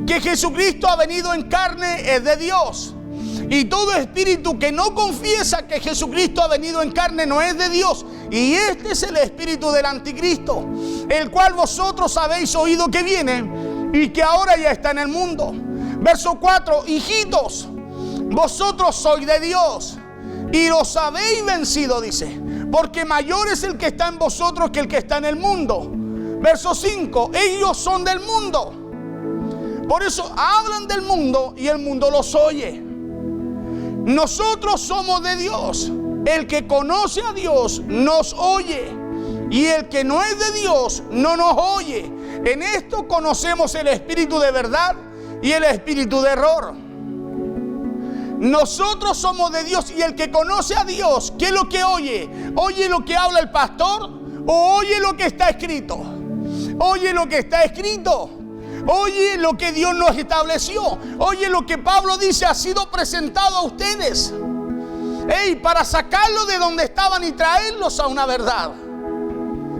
que Jesucristo ha venido en carne es de Dios. Y todo espíritu que no confiesa que Jesucristo ha venido en carne no es de Dios. Y este es el espíritu del anticristo, el cual vosotros habéis oído que viene y que ahora ya está en el mundo. Verso 4, hijitos, vosotros sois de Dios y los habéis vencido, dice, porque mayor es el que está en vosotros que el que está en el mundo. Verso 5, ellos son del mundo, por eso hablan del mundo y el mundo los oye. Nosotros somos de Dios. El que conoce a Dios nos oye, y el que no es de Dios no nos oye. En esto conocemos el espíritu de verdad y el espíritu de error. Nosotros somos de Dios, y el que conoce a Dios, ¿qué es lo que oye? ¿Oye lo que habla el pastor o oye lo que está escrito? Oye lo que está escrito. Oye lo que Dios nos estableció. Oye lo que Pablo dice ha sido presentado a ustedes. Para sacarlo de donde estaban y traerlos a una verdad.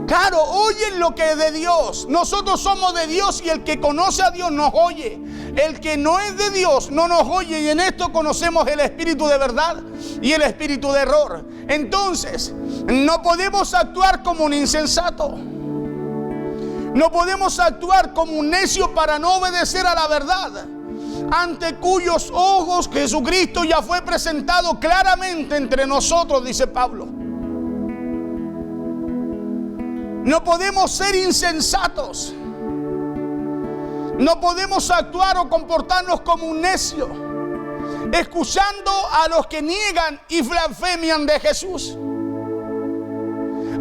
Claro, oyen lo que es de Dios. Nosotros somos de Dios, y el que conoce a Dios nos oye. El que no es de Dios no nos oye, y en esto conocemos el espíritu de verdad y el espíritu de error. Entonces, no podemos actuar como un insensato. No podemos actuar como un necio para no obedecer a la verdad, ante cuyos ojos Jesucristo ya fue presentado claramente entre nosotros, dice Pablo. No podemos ser insensatos. No podemos actuar o comportarnos como un necio, escuchando a los que niegan y blasfemian de Jesús,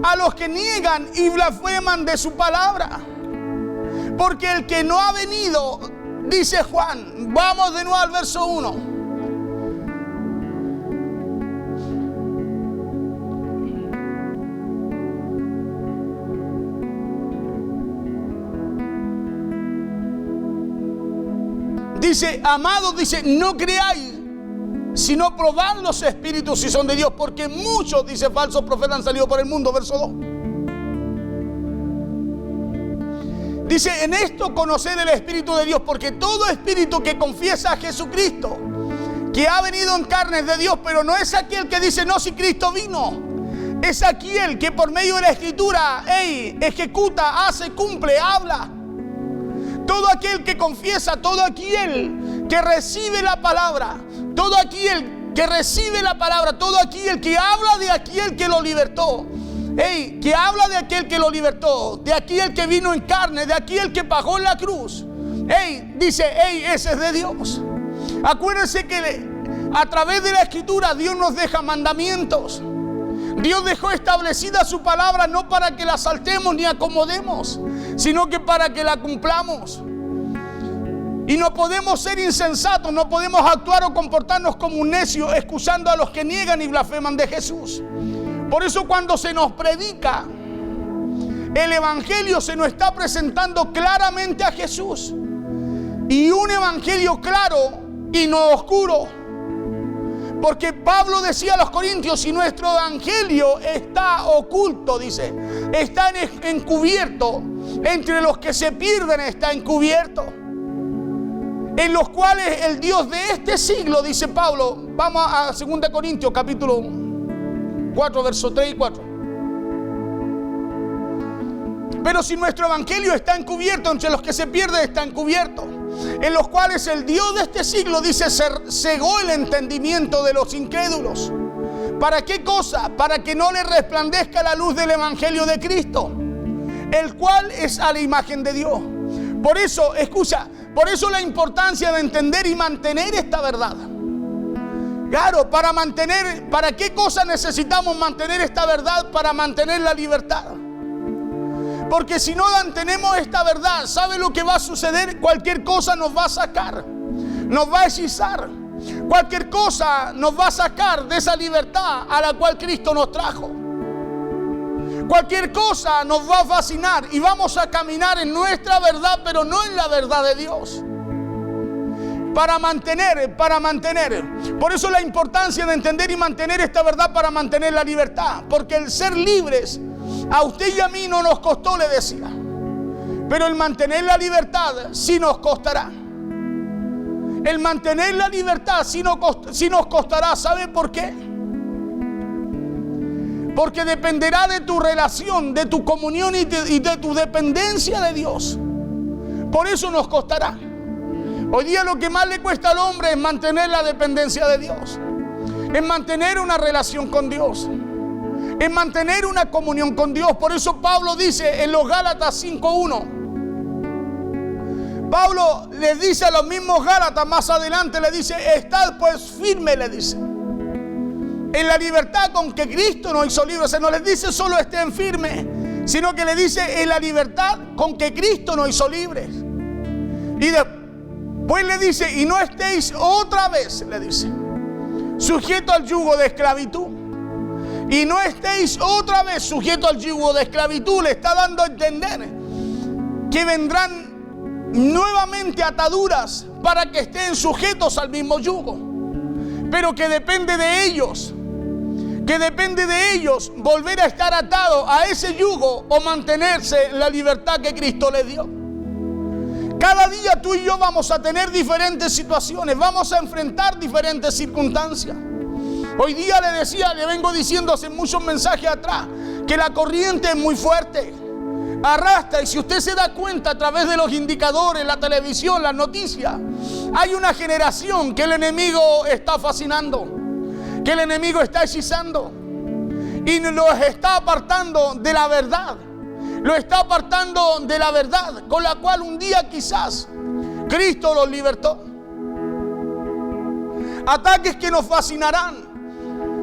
a los que niegan y blasfeman de su palabra. Porque el que no ha venido, dice Juan, vamos de nuevo al verso 1. Dice, amados, dice, no creáis, sino probad los espíritus si son de Dios, porque muchos, dice, falsos profetas han salido por el mundo. Verso 2. Dice, en esto conocer el espíritu de Dios, porque todo espíritu que confiesa a Jesucristo, que ha venido en carne, es de Dios, pero no es aquel que dice, no, si Cristo vino. Es aquel que por medio de la escritura, ejecuta, hace, cumple, habla. Todo aquel que confiesa, todo aquel que recibe la palabra, todo aquel que recibe la palabra, todo aquel que habla de aquel que lo libertó, que habla de aquel que lo libertó, de aquel que vino en carne, de aquel que pagó en la cruz, dice, ese es de Dios. Acuérdense que a través de la escritura Dios nos deja mandamientos. Dios dejó establecida su palabra no para que la saltemos ni acomodemos, sino que para que la cumplamos. Y no podemos ser insensatos, no podemos actuar o comportarnos como un necio, excusando a los que niegan y blasfeman de Jesús. Por eso cuando se nos predica el evangelio, se nos está presentando claramente a Jesús, y un evangelio claro y no oscuro. Porque Pablo decía a los corintios, si nuestro evangelio está oculto, dice, está encubierto, entre los que se pierden está encubierto, en los cuales el Dios de este siglo, dice Pablo, vamos a 2 Corintios capítulo 4, versos 3 y 4. Pero si nuestro evangelio está encubierto, entre los que se pierden está encubierto, en los cuales el Dios de este siglo, dice, cegó el entendimiento de los incrédulos. ¿Para qué cosa? Para que no le resplandezca la luz del evangelio de Cristo, el cual es a la imagen de Dios. Por eso, escucha, por eso la importancia de entender y mantener esta verdad. Claro, ¿para qué cosa necesitamos mantener esta verdad? Para mantener la libertad. Porque si no mantenemos esta verdad, ¿sabe lo que va a suceder? Cualquier cosa nos va a sacar, nos va a hechizar. Cualquier cosa nos va a sacar de esa libertad a la cual Cristo nos trajo. Cualquier cosa nos va a fascinar y vamos a caminar en nuestra verdad, pero no en la verdad de Dios. Para mantener. Por eso la importancia de entender y mantener esta verdad, para mantener la libertad. Porque el ser libres, a usted y a mí no nos costó, le decía. Pero el mantener la libertad sí nos costará. El mantener la libertad sí nos costará. ¿Sabe por qué? Porque dependerá de tu relación, de tu comunión y de tu dependencia de Dios. Por eso nos costará. Hoy día lo que más le cuesta al hombre es mantener la dependencia de Dios, es mantener una relación con Dios, es mantener una comunión con Dios. Por eso Pablo dice en los Gálatas 5:1, Pablo les dice a los mismos Gálatas más adelante, le dice: estad pues firme, le dice, en la libertad con que Cristo nos hizo libres. O sea, no les dice solo estén firmes, sino que le dice en la libertad con que Cristo nos hizo libres. Y después le dice: y no estéis otra vez, le dice, sujeto al yugo de esclavitud. Y no estéis otra vez sujeto al yugo de esclavitud. Le está dando a entender que vendrán nuevamente ataduras para que estén sujetos al mismo yugo, pero que depende de ellos, volver a estar atado a ese yugo o mantenerse en la libertad que Cristo les dio. Cada día tú y yo vamos a tener diferentes situaciones, vamos a enfrentar diferentes circunstancias. Hoy día le vengo diciendo hace muchos mensajes atrás, que la corriente es muy fuerte, arrastra, y si usted se da cuenta a través de los indicadores, la televisión, las noticias, hay una generación que el enemigo está fascinando, que el enemigo está hechizando y los está apartando de la verdad. Lo está apartando de la verdad con la cual un día quizás Cristo los libertó. Ataques que nos fascinarán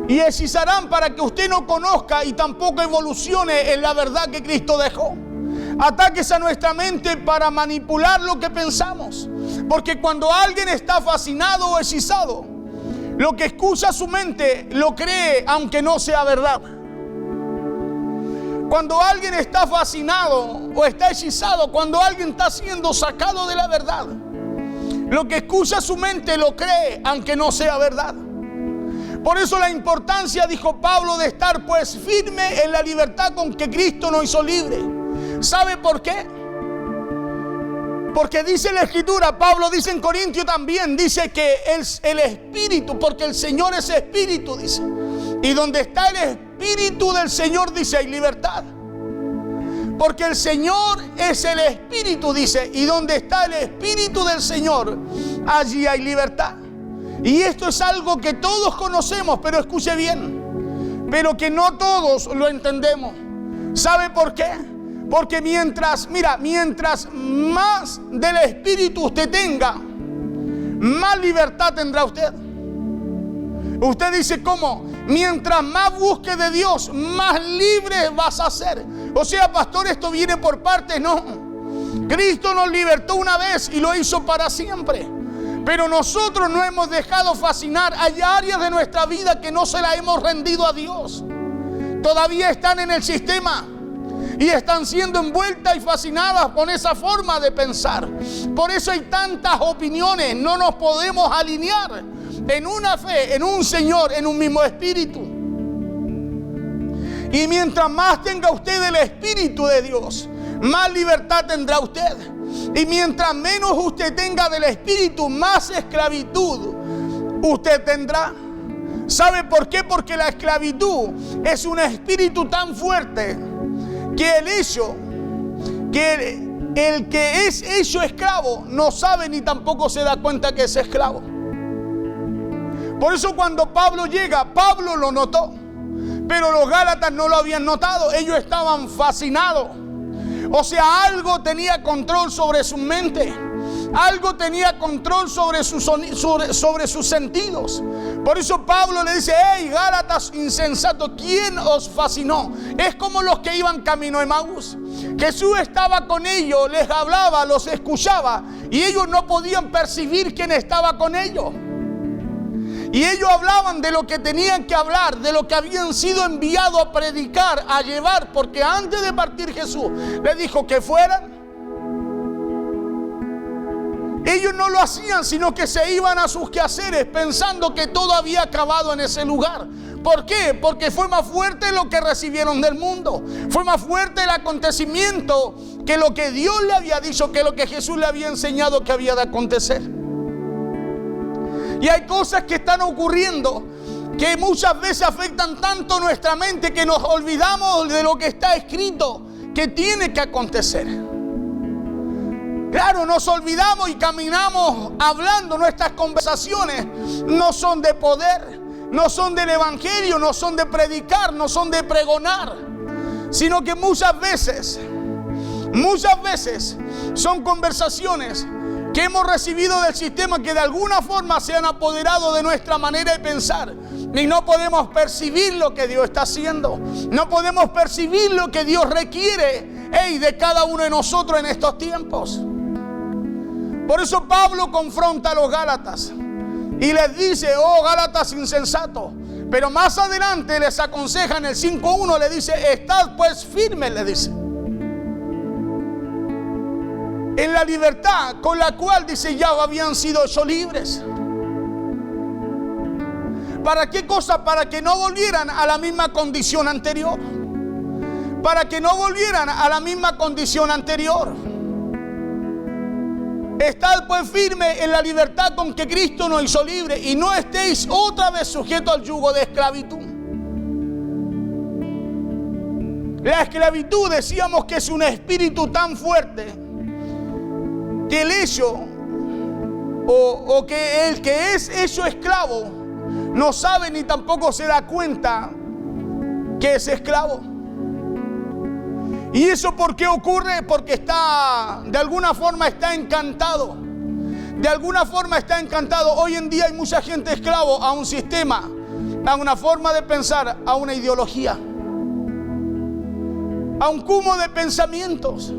y hechizarán para que usted no conozca y tampoco evolucione en la verdad que Cristo dejó. Ataques a nuestra mente para manipular lo que pensamos. Porque cuando alguien está fascinado o hechizado, lo que escucha su mente lo cree aunque no sea verdad. Cuando alguien está fascinado o está hechizado, cuando alguien está siendo sacado de la verdad, lo que escucha su mente lo cree aunque no sea verdad. Por eso la importancia, dijo Pablo, de estar pues firme en la libertad con que Cristo nos hizo libre. ¿Sabe por qué? Porque dice la Escritura, Pablo dice en Corintios también, dice que el Espíritu, porque el Señor es Espíritu, dice. Y donde está el Espíritu del Señor, dice, hay libertad. Porque el Señor es el Espíritu, dice, y donde está el Espíritu del Señor, allí hay libertad. Y esto es algo que todos conocemos, pero escuche bien, pero que no todos lo entendemos. ¿Sabe por qué? Porque mientras más del Espíritu usted tenga, más libertad tendrá usted. Usted dice, ¿cómo? Mientras más busque de Dios, más libre vas a ser. O sea, pastor, esto viene por partes. No. Cristo nos libertó una vez y lo hizo para siempre. Pero nosotros no hemos dejado fascinar. Hay áreas de nuestra vida que no se las hemos rendido a Dios. Todavía están en el sistema y están siendo envueltas y fascinadas con esa forma de pensar. Por eso hay tantas opiniones. No nos podemos alinear en una fe, en un Señor, en un mismo Espíritu. Y mientras más tenga usted el Espíritu de Dios, más libertad tendrá usted. Y mientras menos usted tenga del Espíritu, más esclavitud usted tendrá. ¿Sabe por qué? Porque la esclavitud es un espíritu tan fuerte que el que es hecho esclavo no sabe ni tampoco se da cuenta que es esclavo. Por eso cuando Pablo llega, Pablo lo notó, pero los Gálatas no lo habían notado. Ellos estaban fascinados. O sea, algo tenía control sobre su mente, algo tenía control sobre sus sentidos. Por eso Pablo le dice: hey, Gálatas insensatos, ¿quién os fascinó? Es como los que iban camino a Emaús. Jesús estaba con ellos, les hablaba, los escuchaba, y ellos no podían percibir quién estaba con ellos. Y ellos hablaban de lo que tenían que hablar, de lo que habían sido enviados a predicar, a llevar, porque antes de partir Jesús les dijo que fueran. Ellos no lo hacían, sino que se iban a sus quehaceres pensando que todo había acabado en ese lugar. ¿Por qué? Porque fue más fuerte lo que recibieron del mundo. Fue más fuerte el acontecimiento que lo que Dios le había dicho, que lo que Jesús le había enseñado que había de acontecer. Y hay cosas que están ocurriendo que muchas veces afectan tanto nuestra mente que nos olvidamos de lo que está escrito que tiene que acontecer. Claro, nos olvidamos y caminamos hablando. Nuestras conversaciones no son de poder, no son del evangelio, no son de predicar, no son de pregonar, sino que muchas veces son conversaciones que hemos recibido del sistema que de alguna forma se han apoderado de nuestra manera de pensar y no podemos percibir lo que Dios está haciendo, no podemos percibir lo que Dios requiere de cada uno de nosotros en estos tiempos. Por eso Pablo confronta a los Gálatas y les dice: oh Gálatas insensatos. Pero más adelante les aconseja en el 5:1, le dice: estad pues firmes, le dice, en la libertad con la cual, dice, ya habían sido hechos libres. ¿Para qué cosa? Para que no volvieran a la misma condición anterior. Para que no volvieran a la misma condición anterior. Estad pues firme en la libertad con que Cristo nos hizo libre, y no estéis otra vez sujetos al yugo de esclavitud. La esclavitud, decíamos, que es un espíritu tan fuerte que el hecho o que el que es hecho esclavo no sabe ni tampoco se da cuenta que es esclavo. ¿Y eso por qué ocurre? Porque de alguna forma está encantado. De alguna forma está encantado. Hoy en día hay mucha gente esclavo a un sistema, a una forma de pensar, a una ideología, a un cúmulo de pensamientos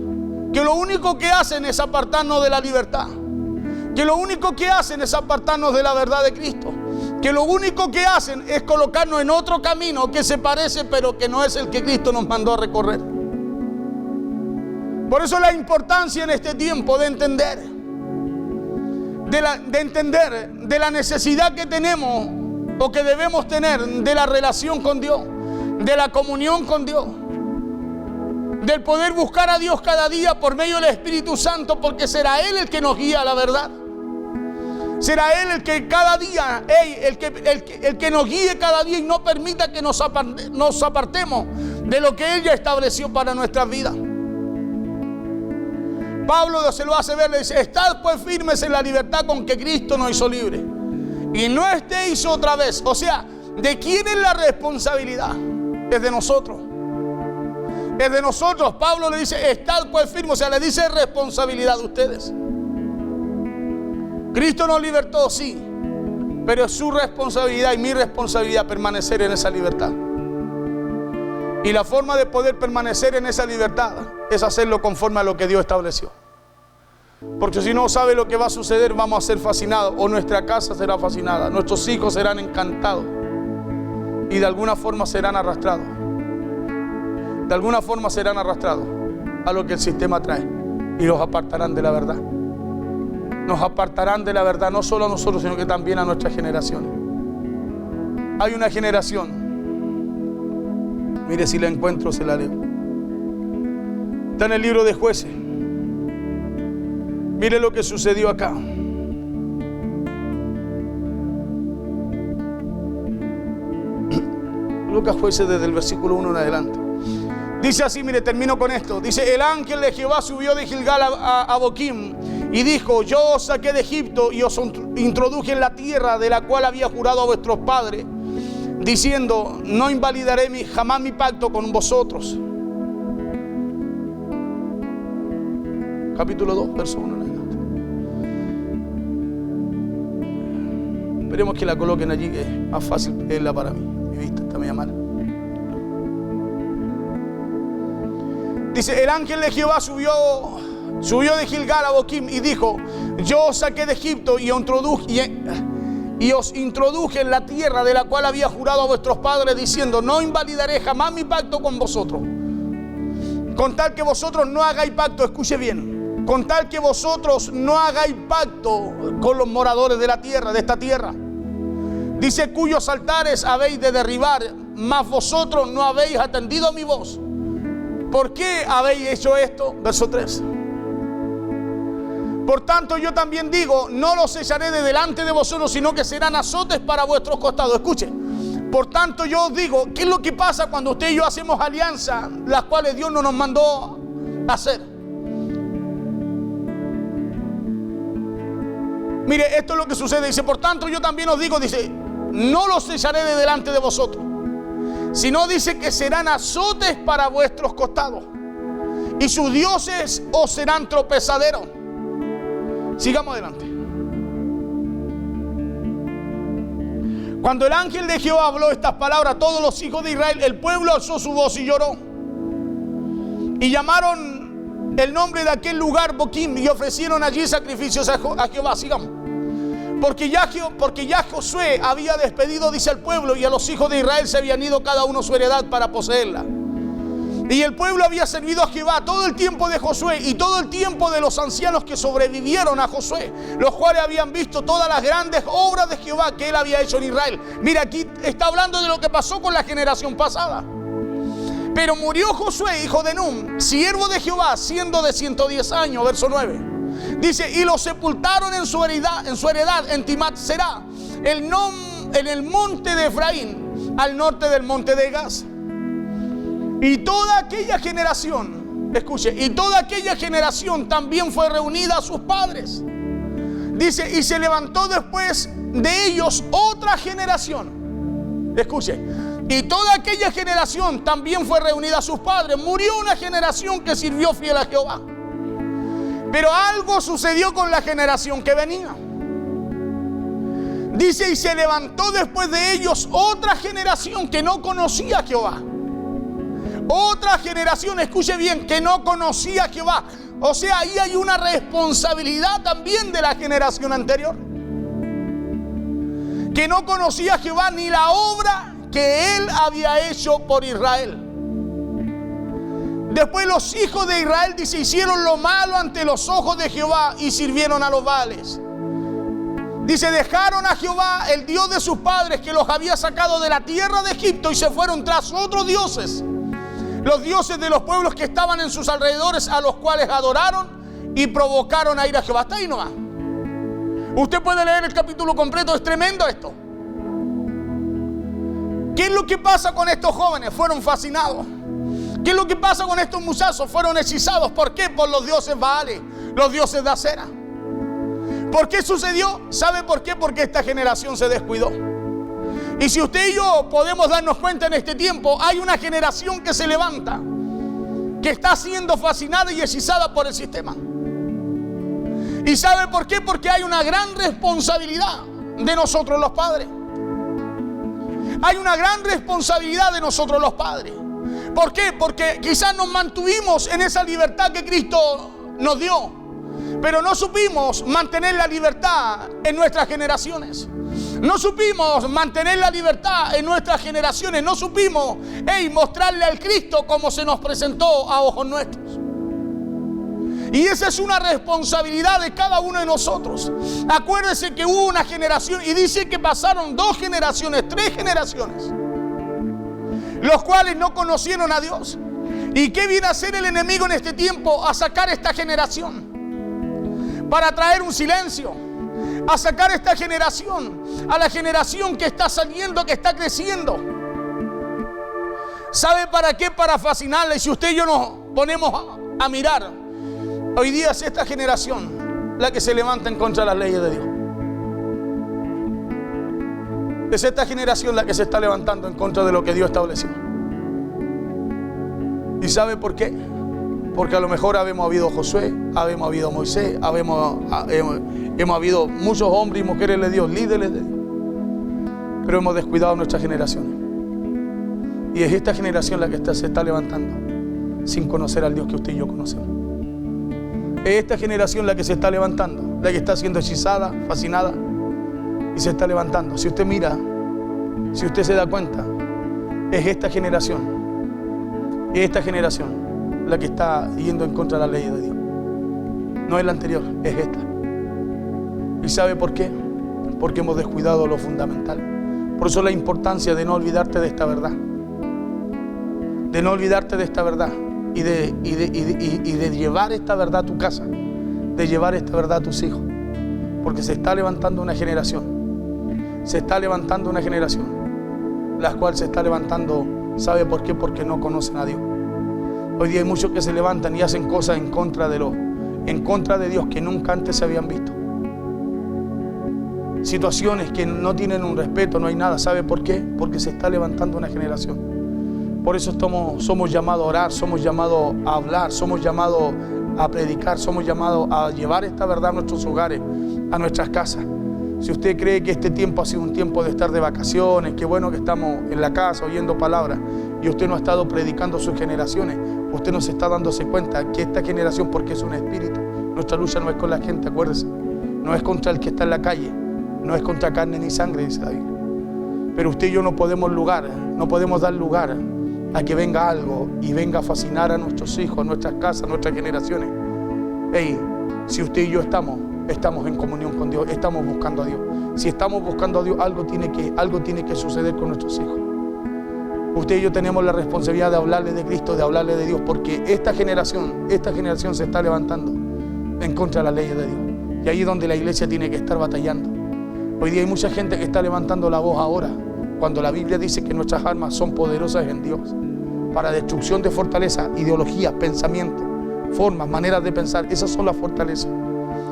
que lo único que hacen es apartarnos de la libertad, que lo único que hacen es apartarnos de la verdad de Cristo, que lo único que hacen es colocarnos en otro camino que se parece, pero que no es el que Cristo nos mandó a recorrer. Por eso la importancia en este tiempo de entender de la necesidad que tenemos o que debemos tener de la relación con Dios, de la comunión con Dios, del poder buscar a Dios cada día por medio del Espíritu Santo, porque será Él el que nos guía a la verdad. Será Él el que cada día, el que nos guíe cada día y no permita que nos apartemos de lo que Él ya estableció para nuestras vidas. Pablo se lo hace ver, le dice: estad pues firmes en la libertad con que Cristo nos hizo libres, y no estéis otra vez. O sea, ¿de quién es la responsabilidad? Es de nosotros. Es de nosotros. Pablo le dice: estad pues firmes. O sea, le dice responsabilidad de ustedes. Cristo nos libertó, sí, pero es su responsabilidad y mi responsabilidad permanecer en esa libertad. Y la forma de poder permanecer en esa libertad es hacerlo conforme a lo que Dios estableció. Porque si no sabe lo que va a suceder, vamos a ser fascinados, o nuestra casa será fascinada, nuestros hijos serán encantados y de alguna forma serán arrastrados. De alguna forma serán arrastrados a lo que el sistema trae y los apartarán de la verdad. Nos apartarán de la verdad, no solo a nosotros, sino que también a nuestras generaciones. Hay una generación, mire, si la encuentro se la leo. Está en el libro de Jueces. Mire lo que sucedió acá. Lucas Jueces, desde el versículo 1 en adelante. Dice así, mire, termino con esto. Dice: el ángel de Jehová subió de Gilgal a Boquim y dijo: yo os saqué de Egipto y os introduje en la tierra de la cual había jurado a vuestros padres, diciendo: no invalidaré jamás mi pacto con vosotros. Capítulo 2, verso 1 en adelante. Esperemos que la coloquen allí, que es más fácil leerla para mí. Mi vista está media mala. Dice: el ángel de Jehová subió de Gilgal a Boquim y dijo: yo os saqué de Egipto y os introduje en la tierra de la cual había jurado a vuestros padres, diciendo: no invalidaré jamás mi pacto con vosotros, con tal que vosotros no hagáis pacto. Escuche bien: con tal que vosotros no hagáis pacto con los moradores de la tierra, de esta tierra. Dice: cuyos altares habéis de derribar, mas vosotros no habéis atendido a mi voz. ¿Por qué habéis hecho esto? Verso 3. Por tanto, yo también digo, no los echaré de delante de vosotros, sino que serán azotes para vuestros costados. Escuche. Por tanto, yo os digo, ¿qué es lo que pasa cuando usted y yo hacemos alianzas, las cuales Dios no nos mandó a hacer? Mire, esto es lo que sucede. Dice, por tanto, yo también os digo, dice, no los echaré de delante de vosotros, sino dice que serán azotes para vuestros costados, y sus dioses os serán tropezaderos. Sigamos adelante. Cuando el ángel de Jehová habló estas palabras a todos los hijos de Israel, el pueblo alzó su voz y lloró. Y llamaron el nombre de aquel lugar Boquim, y ofrecieron allí sacrificios a Jehová. Sigamos. Porque ya Josué había despedido, dice, al pueblo, y a los hijos de Israel se habían ido cada uno su heredad para poseerla. Y el pueblo había servido a Jehová todo el tiempo de Josué y todo el tiempo de los ancianos que sobrevivieron a Josué, los cuales habían visto todas las grandes obras de Jehová que él había hecho en Israel. Mira, aquí está hablando de lo que pasó con la generación pasada. Pero murió Josué, hijo de Nun, siervo de Jehová, siendo de 110 años, verso 9. Dice, y lo sepultaron en su heredad en Timat Será, en el monte de Efraín, al norte del monte de Gaz. Y toda aquella generación, escuche, y toda aquella generación también fue reunida a sus padres. Dice, y se levantó después de ellos otra generación. Escuche, y toda aquella generación también fue reunida a sus padres. Murió una generación que sirvió fiel a Jehová. Pero algo sucedió con la generación que venía. Dice, y se levantó después de ellos otra generación que no conocía a Jehová. Otra generación, escuche bien, que no conocía a Jehová. O sea, ahí hay una responsabilidad también de la generación anterior, que no conocía a Jehová ni la obra que él había hecho por Israel. Después los hijos de Israel, dice, hicieron lo malo ante los ojos de Jehová y sirvieron a los Baales. Dice, dejaron a Jehová, el Dios de sus padres, que los había sacado de la tierra de Egipto, y se fueron tras otros dioses, los dioses de los pueblos que estaban en sus alrededores, a los cuales adoraron y provocaron a ir a Jehová. Hasta ahí nomás. Usted puede leer el capítulo completo, es tremendo esto. ¿Qué es lo que pasa con estos jóvenes? Fueron fascinados. ¿Qué es lo que pasa con estos muchachos? Fueron hechizados. ¿Por qué? Por los dioses Baales, los dioses de Acera. ¿Por qué sucedió? ¿Sabe por qué? Porque esta generación se descuidó. Y si usted y yo podemos darnos cuenta en este tiempo, hay una generación que se levanta, que está siendo fascinada y hechizada por el sistema. ¿Y sabe por qué? Porque hay una gran responsabilidad de nosotros los padres. Hay una gran responsabilidad de nosotros los padres. ¿Por qué? Porque quizás nos mantuvimos en esa libertad que Cristo nos dio, pero no supimos mantener la libertad en nuestras generaciones. No supimos mantener la libertad en nuestras generaciones. No supimos mostrarle al Cristo como se nos presentó a ojos nuestros. Y esa es una responsabilidad de cada uno de nosotros. Acuérdese que hubo una generación, y dice que pasaron 2 generaciones, 3 generaciones, los cuales no conocieron a Dios. ¿Y qué viene a hacer el enemigo en este tiempo? A sacar esta generación para traer un silencio, a sacar esta generación, a la generación que está saliendo, que está creciendo. ¿Sabe para qué? Para fascinarla. Y si usted y yo nos ponemos a mirar, hoy día es esta generación la que se levanta en contra de las leyes de Dios. Es esta generación la que se está levantando en contra de lo que Dios estableció. ¿Y sabe por qué? Porque a lo mejor habemos habido Josué, habemos habido Moisés, hemos habido muchos hombres y mujeres de Dios, líderes de Dios, pero hemos descuidado nuestras generaciones. Y es esta generación la que se está levantando sin conocer al Dios que usted y yo conocemos. Es esta generación la que se está levantando, la que está siendo hechizada, fascinada, y se está levantando. Si usted mira, si usted se da cuenta, es esta generación la que está yendo en contra de la ley de Dios. No es la anterior, es esta. ¿Y sabe por qué? Porque hemos descuidado lo fundamental. Por eso la importancia de no olvidarte de esta verdad, de no olvidarte de esta verdad, y de llevar esta verdad a tu casa, de de llevar esta verdad a tus hijos. Porque se está levantando una generación. Se está levantando una generación. La cual se está levantando, ¿sabe por qué? Porque no conocen a Dios. Hoy día hay muchos que se levantan y hacen cosas en contra de Dios que nunca antes se habían visto. Situaciones que no tienen un respeto, no hay nada. ¿Sabe por qué? Porque se está levantando una generación. Por eso somos llamados a orar, somos llamados a hablar, somos llamados a predicar, somos llamados a llevar esta verdad a nuestros hogares, a nuestras casas. Si usted cree que este tiempo ha sido un tiempo de estar de vacaciones, qué bueno que estamos en la casa oyendo palabras, y usted no ha estado predicando sus generaciones, usted no se está dándose cuenta que esta generación, porque es un espíritu, nuestra lucha no es con la gente, acuérdese, no es contra el que está en la calle, no es contra carne ni sangre, dice David. Pero usted y yo no podemos dar lugar a que venga algo y venga a fascinar a nuestros hijos, a nuestras casas, a nuestras generaciones. Hey, si usted y yo estamos en comunión con Dios, estamos buscando a Dios. Si estamos buscando a Dios, algo tiene que suceder con nuestros hijos. Usted y yo tenemos la responsabilidad de hablarle de Cristo, de hablarle de Dios, porque esta generación se está levantando en contra de las leyes de Dios. Y ahí es donde la iglesia tiene que estar batallando. Hoy día hay mucha gente que está levantando la voz ahora, cuando la Biblia dice que nuestras armas son poderosas en Dios para destrucción de fortaleza, ideologías, pensamientos, formas, maneras de pensar. Esas son las fortalezas.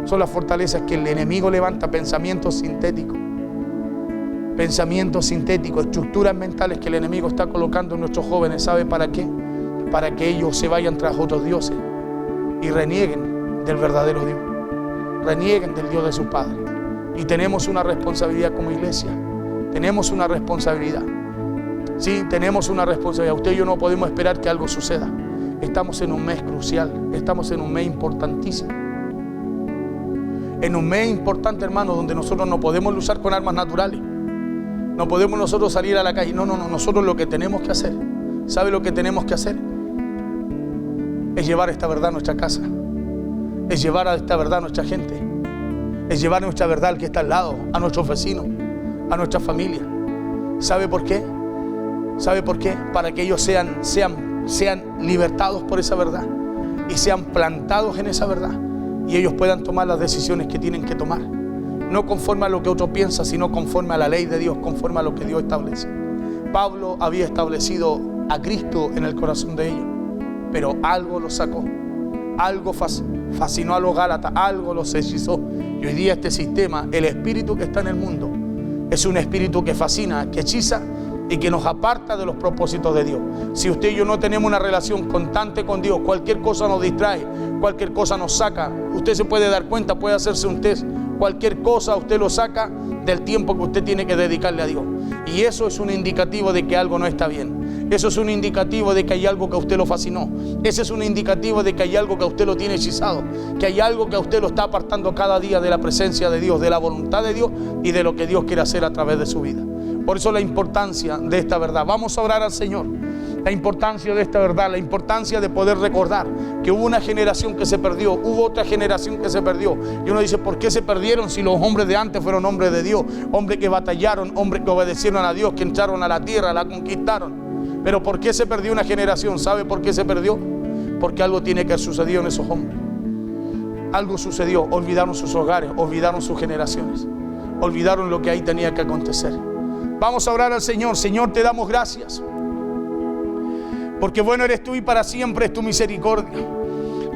Son las fortalezas que el enemigo levanta, pensamientos sintéticos, estructuras mentales que el enemigo está colocando en nuestros jóvenes. ¿Sabe para qué? Para que ellos se vayan tras otros dioses y renieguen del verdadero Dios, renieguen del Dios de sus padres. Y tenemos una responsabilidad como iglesia, tenemos una responsabilidad. Sí, tenemos una responsabilidad. Usted y yo no podemos esperar que algo suceda. Estamos en un mes crucial, estamos en un mes importantísimo. En un mes importante, hermano, donde nosotros no podemos luchar con armas naturales. No podemos nosotros salir a la calle. No. Nosotros lo que tenemos que hacer, ¿sabe lo que tenemos que hacer? Es llevar esta verdad a nuestra casa. Es llevar a esta verdad a nuestra gente. Es llevar nuestra verdad al que está al lado, a nuestros vecinos, a nuestra familia. ¿Sabe por qué? ¿Sabe por qué? Para que ellos sean libertados por esa verdad y sean plantados en esa verdad y ellos puedan tomar las decisiones que tienen que tomar, no conforme a lo que otro piensa, sino conforme a la ley de Dios, conforme a lo que Dios establece. Pablo había establecido a Cristo en el corazón de ellos, pero algo los sacó, algo fascinó a los Gálatas, algo los hechizó. Y hoy día este sistema, el espíritu que está en el mundo, es un espíritu que fascina, que hechiza y que nos aparta de los propósitos de Dios. Si usted y yo no tenemos una relación constante con Dios, cualquier cosa nos distrae, cualquier cosa nos saca. Usted se puede dar cuenta, puede hacerse un test. Cualquier cosa usted lo saca del tiempo que usted tiene que dedicarle a Dios. Y eso es un indicativo de que algo no está bien. Eso es un indicativo de que hay algo que a usted lo fascinó. Ese es un indicativo de que hay algo que a usted lo tiene hechizado. Que hay algo que a usted lo está apartando cada día de la presencia de Dios, de la voluntad de Dios y de lo que Dios quiere hacer a través de su vida. Por eso la importancia de esta verdad. Vamos a orar al Señor. La importancia de esta verdad, la importancia de poder recordar que hubo una generación que se perdió, hubo otra generación que se perdió. Y uno dice, ¿por qué se perdieron si los hombres de antes fueron hombres de Dios? Hombres que batallaron, hombres que obedecieron a Dios, que entraron a la tierra, la conquistaron. Pero ¿por qué se perdió una generación? ¿Sabe por qué se perdió? Porque algo tiene que haber sucedido en esos hombres. Algo sucedió, olvidaron sus hogares, olvidaron sus generaciones, olvidaron lo que ahí tenía que acontecer. Vamos a orar al Señor. Señor, te damos gracias, porque bueno eres tú y para siempre es tu misericordia.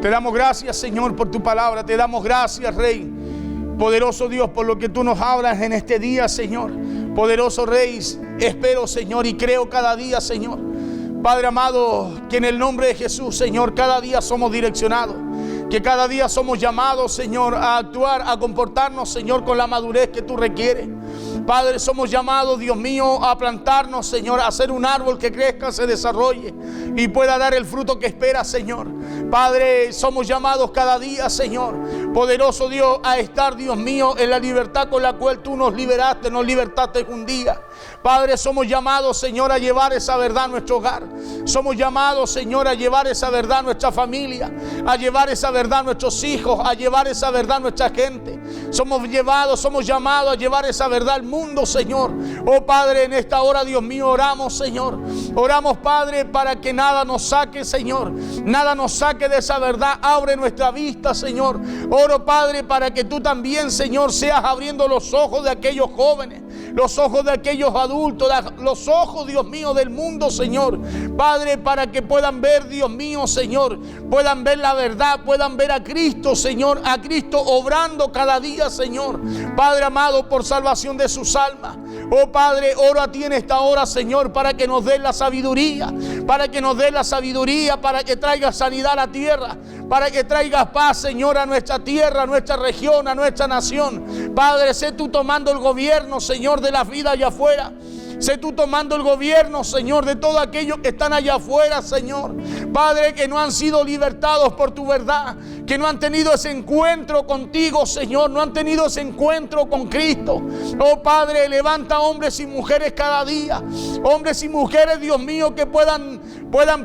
Te damos gracias, Señor, por tu palabra. Te damos gracias, Rey. Poderoso Dios, por lo que tú nos hablas en este día, Señor. Poderoso Rey, espero, Señor, y creo cada día, Señor. Padre amado, que en el nombre de Jesús, Señor, cada día somos direccionados. Que cada día somos llamados, Señor, a actuar, a comportarnos, Señor, con la madurez que tú requieres. Padre, somos llamados, Dios mío, a plantarnos, Señor, a ser un árbol que crezca, se desarrolle y pueda dar el fruto que espera, Señor. Padre, somos llamados cada día, Señor, poderoso Dios, a estar, Dios mío, en la libertad con la cual tú nos libertaste un día. Padre, somos llamados, Señor, a llevar esa verdad a nuestro hogar. Somos llamados, Señor, a llevar esa verdad a nuestra familia, a llevar esa verdad a nuestros hijos, a llevar esa verdad a nuestra gente. Somos llamados a llevar esa verdad al mundo, Señor. Oh Padre, en esta hora, Dios mío, oramos, Señor. Oramos, Padre, para que nada nos saque, Señor. Nada nos saque de esa verdad. Abre nuestra vista, Señor. Oh Oro, Padre, para que tú también, Señor, seas abriendo los ojos de aquellos jóvenes, los ojos de aquellos adultos, los ojos, Dios mío, del mundo, Señor. Padre, para que puedan ver, Dios mío, Señor, puedan ver la verdad, puedan ver a Cristo, Señor, a Cristo obrando cada día, Señor. Padre amado, por salvación de sus almas. Oh Padre, oro a ti en esta hora, Señor, para que nos des la sabiduría, para que nos des la sabiduría, para que traigas sanidad a la tierra, para que traigas paz, Señor, a nuestra tierra, a nuestra región, a nuestra nación. Padre, sé tú tomando el gobierno, Señor, de la vida allá afuera. Sé tú tomando el gobierno, Señor, de todos aquellos que están allá afuera, Señor. Padre, que no han sido libertados por tu verdad, que no han tenido ese encuentro contigo, Señor, no han tenido ese encuentro con Cristo. Oh Padre, levanta hombres y mujeres cada día, hombres y mujeres, Dios mío, que puedan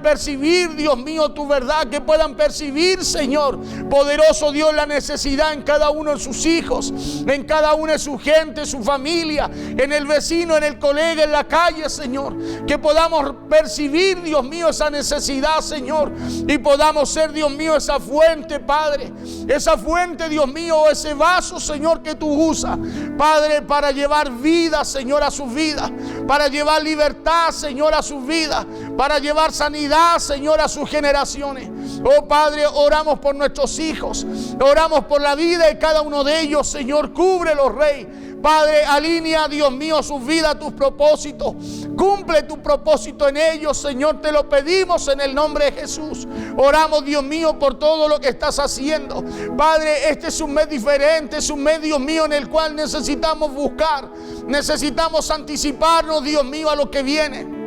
percibir, Dios mío, tu verdad, que puedan percibir, Señor, poderoso Dios, la necesidad en cada uno de sus hijos, en cada una de su gente, su familia, en el vecino, en el colega, en la calle, Señor. Que podamos percibir, Dios mío, esa necesidad, Señor, y podamos ser, Dios mío, esa fuente, Padre, esa fuente, Dios mío, ese vaso, Señor, que tú usas, Padre, para llevar vida, Señor, a sus vidas, para llevar libertad, Señor, a sus vidas, para llevar sanidad, Señor, a sus generaciones. Oh Padre, oramos por nuestros hijos, oramos por la vida de cada uno de ellos, Señor, cúbrelos, Rey. Padre, alinea, Dios mío, sus vidas a tus propósitos. Cumple tu propósito en ellos, Señor. Te lo pedimos en el nombre de Jesús. Oramos, Dios mío, por todo lo que estás haciendo. Padre, este es un mes diferente, es un mes, Dios mío, en el cual necesitamos buscar. Necesitamos anticiparnos, Dios mío, a lo que viene.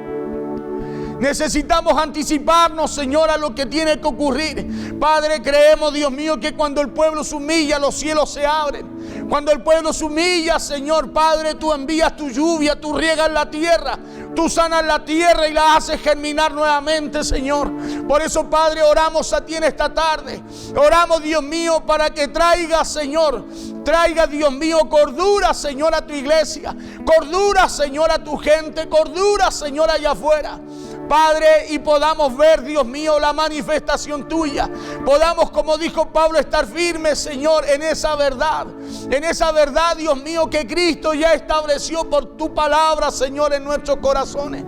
Necesitamos anticiparnos, Señor, a lo que tiene que ocurrir. Padre, creemos, Dios mío, que cuando el pueblo se humilla, los cielos se abren. Cuando el pueblo se humilla, Señor, Padre, tú envías tu lluvia, tú riegas la tierra, tú sanas la tierra y la haces germinar nuevamente, Señor. Por eso, Padre, oramos a ti en esta tarde. Oramos, Dios mío, para que traiga, Señor, traiga, Dios mío, cordura, Señor, a tu iglesia. Cordura, Señor, a tu gente. Cordura, Señor, allá afuera. Padre, y podamos ver, Dios mío, la manifestación tuya. Podamos, como dijo Pablo, estar firmes, Señor, en esa verdad. En esa verdad, Dios mío, que Cristo ya estableció por tu palabra, Señor, en nuestros corazones.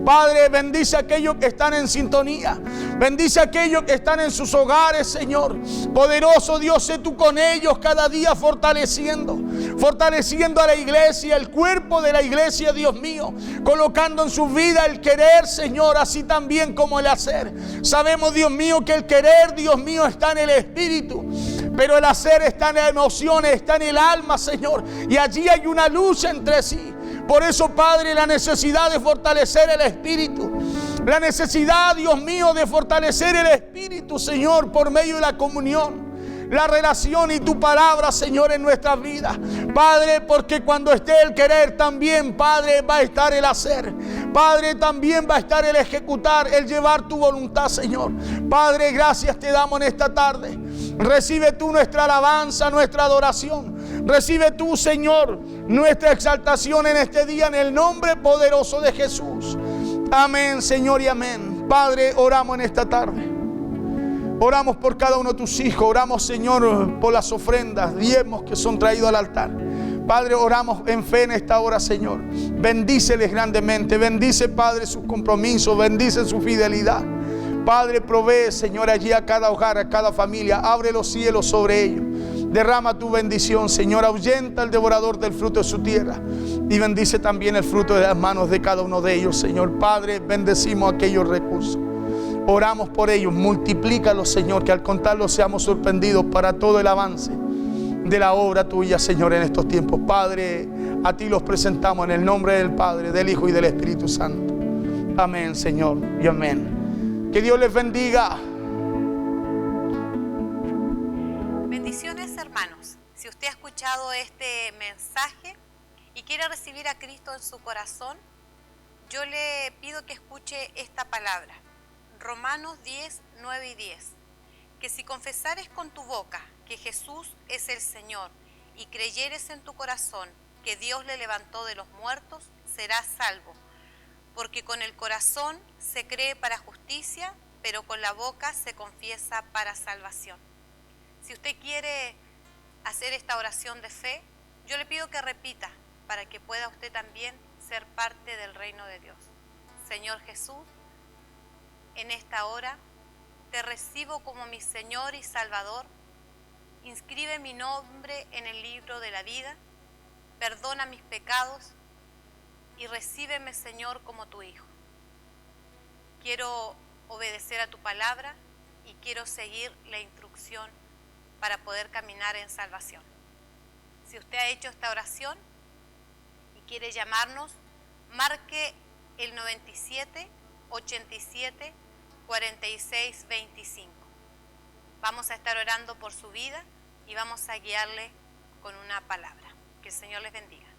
Padre, bendice a aquellos que están en sintonía. Bendice a aquellos que están en sus hogares, Señor. Poderoso Dios, sé tú con ellos cada día fortaleciendo a la iglesia, el cuerpo de la iglesia, Dios mío. Colocando en su vida el querer, Señor, así también como el hacer. Sabemos, Dios mío, que el querer, Dios mío, está en el espíritu. Pero el hacer está en las emociones, está en el alma, Señor. Y allí hay una lucha entre sí. Por eso, Padre, la necesidad de fortalecer el espíritu. La necesidad, Dios mío, de fortalecer el espíritu, Señor, por medio de la comunión. La relación y tu palabra, Señor, en nuestras vidas. Padre, porque cuando esté el querer también, Padre, va a estar el hacer. Padre, también va a estar el ejecutar, el llevar tu voluntad, Señor. Padre, gracias te damos en esta tarde. Recibe tú nuestra alabanza, nuestra adoración. Recibe tú, Señor, nuestra exaltación en este día, en el nombre poderoso de Jesús. Amén, Señor, y amén. Padre, oramos en esta tarde. Oramos por cada uno de tus hijos. Oramos, Señor, por las ofrendas, diezmos que son traídos al altar. Padre, oramos en fe en esta hora, Señor. Bendíceles grandemente. Bendice, Padre, sus compromisos. Bendice su fidelidad. Padre, provee, Señor, allí a cada hogar, a cada familia. Abre los cielos sobre ellos. Derrama tu bendición, Señor. Ahuyenta al devorador del fruto de su tierra. Y bendice también el fruto de las manos de cada uno de ellos, Señor. Padre, bendecimos aquellos recursos. Oramos por ellos, multiplícalos, Señor, que al contarlos seamos sorprendidos para todo el avance de la obra tuya, Señor, en estos tiempos. Padre, a ti los presentamos en el nombre del Padre, del Hijo y del Espíritu Santo. Amén, Señor, y amén. Que Dios les bendiga. Bendiciones, hermanos. Si usted ha escuchado este mensaje y quiere recibir a Cristo en su corazón, yo le pido que escuche esta palabra. Romanos 10, 9 y 10, que si confesares con tu boca que Jesús es el Señor y creyeres en tu corazón que Dios le levantó de los muertos, serás salvo, porque con el corazón se cree para justicia, pero con la boca se confiesa para salvación. Si usted quiere hacer esta oración de fe, yo le pido que repita para que pueda usted también ser parte del reino de Dios. Señor Jesús, en esta hora te recibo como mi Señor y Salvador. Inscribe mi nombre en el libro de la vida, perdona mis pecados y recíbeme, Señor, como tu Hijo. Quiero obedecer a tu palabra y quiero seguir la instrucción para poder caminar en salvación. Si usted ha hecho esta oración y quiere llamarnos, marque el 97 87 46 25. Vamos a estar orando por su vida y vamos a guiarle con una palabra. Que el Señor les bendiga.